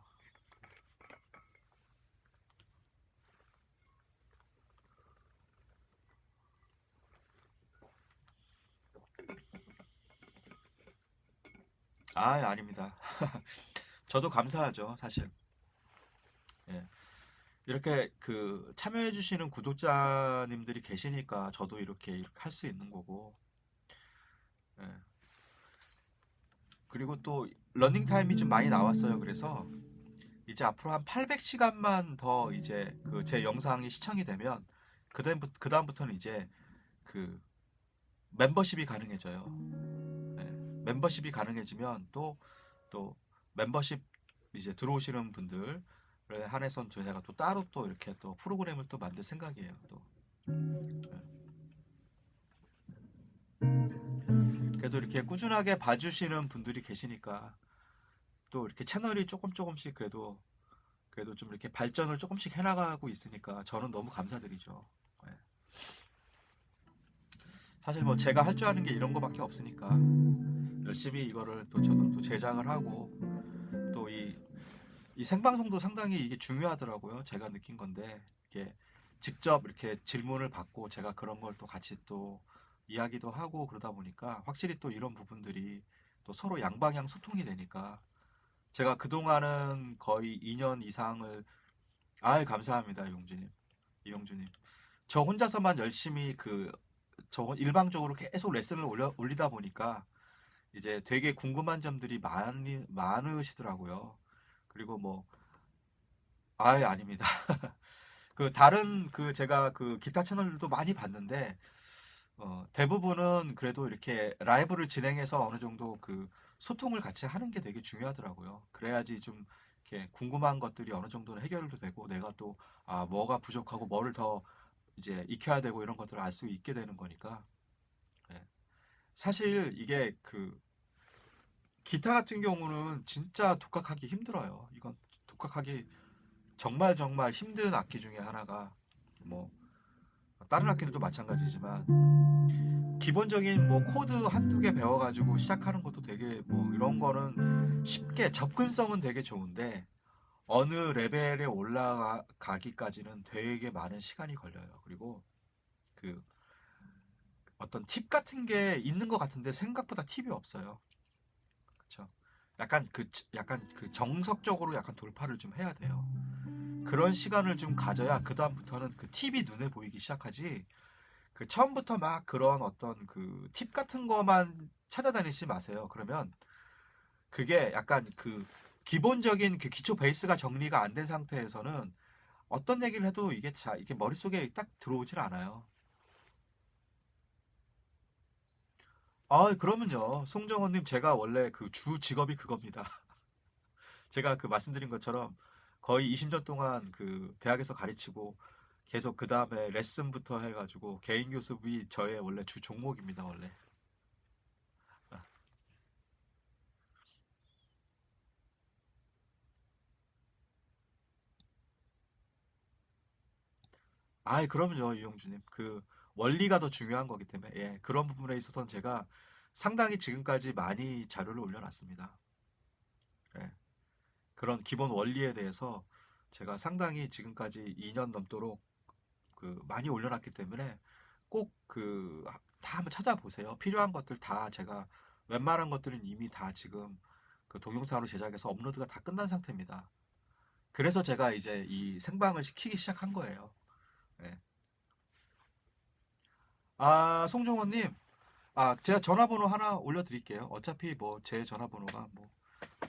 아닙니다. 저도 감사하죠, 사실. 예. 이렇게 그 참여해주시는 구독자님들이 계시니까 저도 이렇게 할 수 있는 거고. 예. 그리고 또 러닝 타임이 좀 많이 나왔어요. 그래서 이제 앞으로 한 800시간만 더 이제 그 제 영상이 시청이 되면 그다음부터는 이제 그 멤버십이 가능해져요. 예. 멤버십이 가능해지면 또 멤버십 이제 들어오시는 분들 한해선 제가 또 따로 또 이렇게 또 프로그램을 또 만들 생각이에요. 또 그래도 이렇게 꾸준하게 봐주시는 분들이 계시니까 또 이렇게 채널이 조금씩 그래도 좀 이렇게 발전을 조금씩 해나가고 있으니까 저는 너무 감사드리죠. 네. 사실 뭐 제가 할 줄 아는 게 이런 거밖에 없으니까 열심히 이거를 또 저는 또 제작을 하고 또 이 생방송도 상당히 이게 중요하더라고요. 제가 느낀 건데 이렇게 직접 이렇게 질문을 받고 제가 그런 걸 또 같이 또 이야기도 하고 그러다 보니까 확실히 또 이런 부분들이 또 서로 양방향 소통이 되니까 제가 그동안은 거의 2년 이상을 감사합니다. 이용주님. 저 혼자서만 열심히 저 일방적으로 계속 레슨을 올리다 보니까 이제 되게 궁금한 점들이 많으시더라고요. 그리고 뭐 아닙니다. 그 다른 제가 그 기타 채널들도 많이 봤는데 대부분은 그래도 이렇게 라이브를 진행해서 어느 정도 그 소통을 같이 하는 게 되게 중요하더라고요. 그래야지 좀 이렇게 궁금한 것들이 어느 정도는 해결도 되고 내가 또 뭐가 부족하고 뭐를 더 이제 익혀야 되고 이런 것들을 알 수 있게 되는 거니까. 예. 사실 이게 그 기타 같은 경우는 진짜 독학하기 힘들어요. 이건 독학하기 정말 힘든 악기 중에 하나가 뭐 다른 악기들도 마찬가지지만 기본적인 뭐 코드 한두 개 배워가지고 시작하는 것도 되게 뭐 이런 거는 쉽게 접근성은 되게 좋은데 어느 레벨에 올라가기까지는 되게 많은 시간이 걸려요. 그리고 그 어떤 팁 같은 게 있는 것 같은데 생각보다 팁이 없어요. 그렇죠? 약간 그 정석적으로 약간 돌파를 좀 해야 돼요. 그런 시간을 좀 가져야 그 다음부터는 그 팁이 눈에 보이기 시작하지. 그 처음부터 막 그런 어떤 그 팁 같은 거만 찾아다니지 마세요. 그러면 그게 약간 그 기본적인 그 기초 베이스가 정리가 안 된 상태에서는 어떤 얘기를 해도 이게 머릿속에 딱 들어오질 않아요. 그러면요. 송정원님, 제가 원래 그 주 직업이 그겁니다. 제가 그 말씀드린 것처럼 거의 20년 동안 그 대학에서 가르치고 계속 그 다음에 레슨부터 해가지고 개인 교습이 저의 원래 주 종목입니다, 원래. 그럼요, 이용주님. 그 원리가 더 중요한 거기 때문에 그런 부분에 있어서는 제가 상당히 지금까지 많이 자료를 올려놨습니다. 예, 그런 기본 원리에 대해서 제가 상당히 지금까지 2년 넘도록 그 많이 올려놨기 때문에 꼭 다 한번 찾아보세요. 필요한 것들 다 제가 웬만한 것들은 이미 다 지금 그 동영상으로 제작해서 업로드가 다 끝난 상태입니다. 그래서 제가 이제 이 생방을 시키기 시작한 거예요. 예. 아, 송정원님. 아, 제가 전화번호 하나 올려드릴게요. 어차피 뭐 제 전화번호가 뭐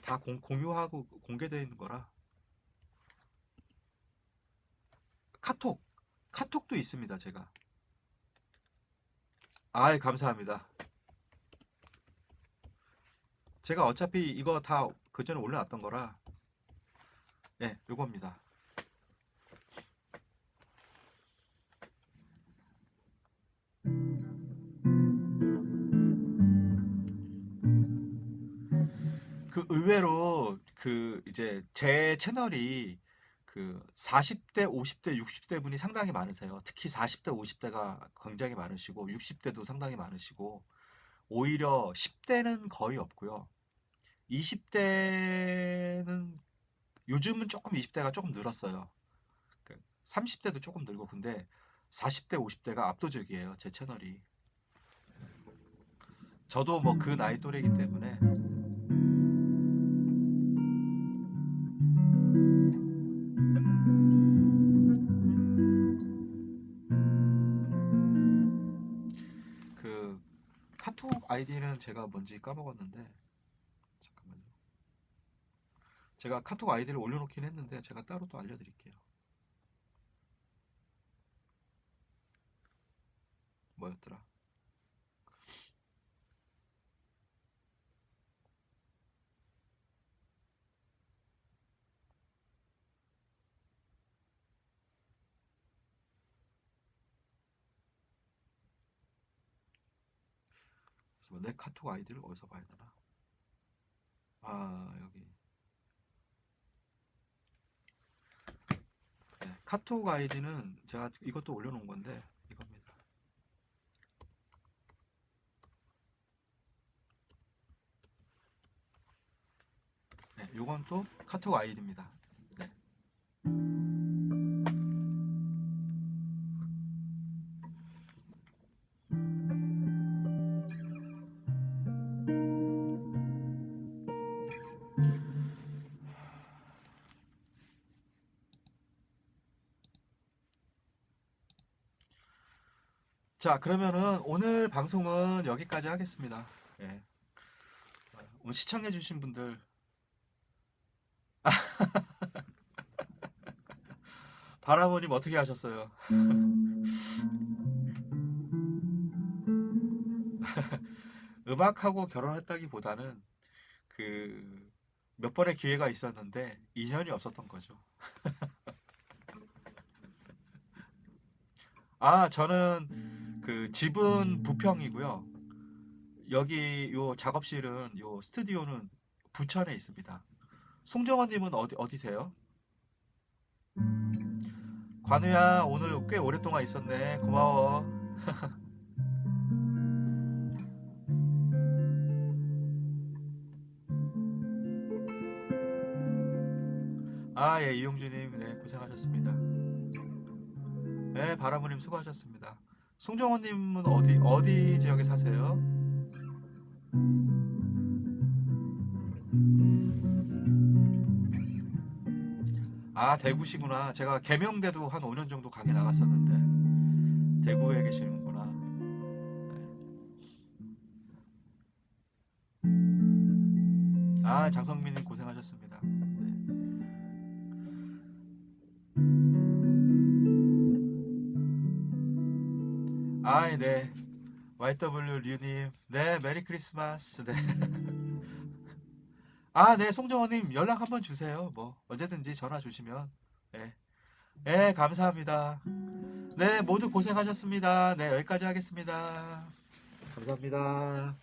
다 공유하고 공개되어 있는 거라. 카톡도 있습니다, 제가. 아이, 감사합니다. 제가 어차피 이거 다 그전에 올려놨던 거라. 네, 요겁니다. 그 의외로 그 이제 제 채널이 그 40대, 50대, 60대 분이 상당히 많으세요. 특히 40대, 50대가 굉장히 많으시고 60대도 상당히 많으시고 오히려 10대는 거의 없고요. 20대는 요즘은 조금 20대가 조금 늘었어요. 30대도 조금 늘고 근데 40대, 50대가 압도적이에요. 제 채널이. 저도 뭐 그 나이 또래이기 때문에 그 카톡 아이디는 제가 뭔지 까먹었는데 잠깐만요. 제가 카톡 아이디를 올려놓긴 했는데 제가 따로 또 알려드릴게요. 뭐였더라? 그래서 내 카톡 아이디를 어디서 봐야 되나? 아, 여기. 네, 카톡 아이디는 제가 이것도 올려놓은 건데 이겁니다. 네, 요건 또 카톡 아이디입니다. 네. 자, 그러면은 오늘 방송은 여기까지 하겠습니다. 예. 오늘 시청해주신 분들 바라보님 어떻게 하셨어요? 음악하고 결혼했다기보다는 그 몇 번의 기회가 있었는데 인연이 없었던 거죠. 아, 저는 그 집은 부평이고요. 여기 요 작업실은 요 스튜디오는 부천에 있습니다. 송정원님은 어디세요? 관우야, 오늘 꽤 오랫동안 있었네. 고마워. 아, 예, 이용주님, 네, 고생하셨습니다. 네, 바라보님 수고하셨습니다. 송정원님은 어디 지역에 사세요? 아, 대구시구나. 제가 계명대도 한 5년 정도 가게 나갔었는데 대구에 계시는구나. 네. 아, 장성민님 고생하셨습니다. 네. 아, 네. YW 류님, 네, 메리 크리스마스. 네. 아, 네, 송정원님 연락 한번 주세요. 뭐 언제든지 전화 주시면. 네, 네, 감사합니다. 네, 모두 고생하셨습니다. 네, 여기까지 하겠습니다. 감사합니다.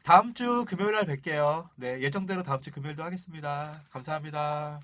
다음 주 금요일 날 뵐게요. 네, 예정대로 다음 주 금요일도 하겠습니다. 감사합니다.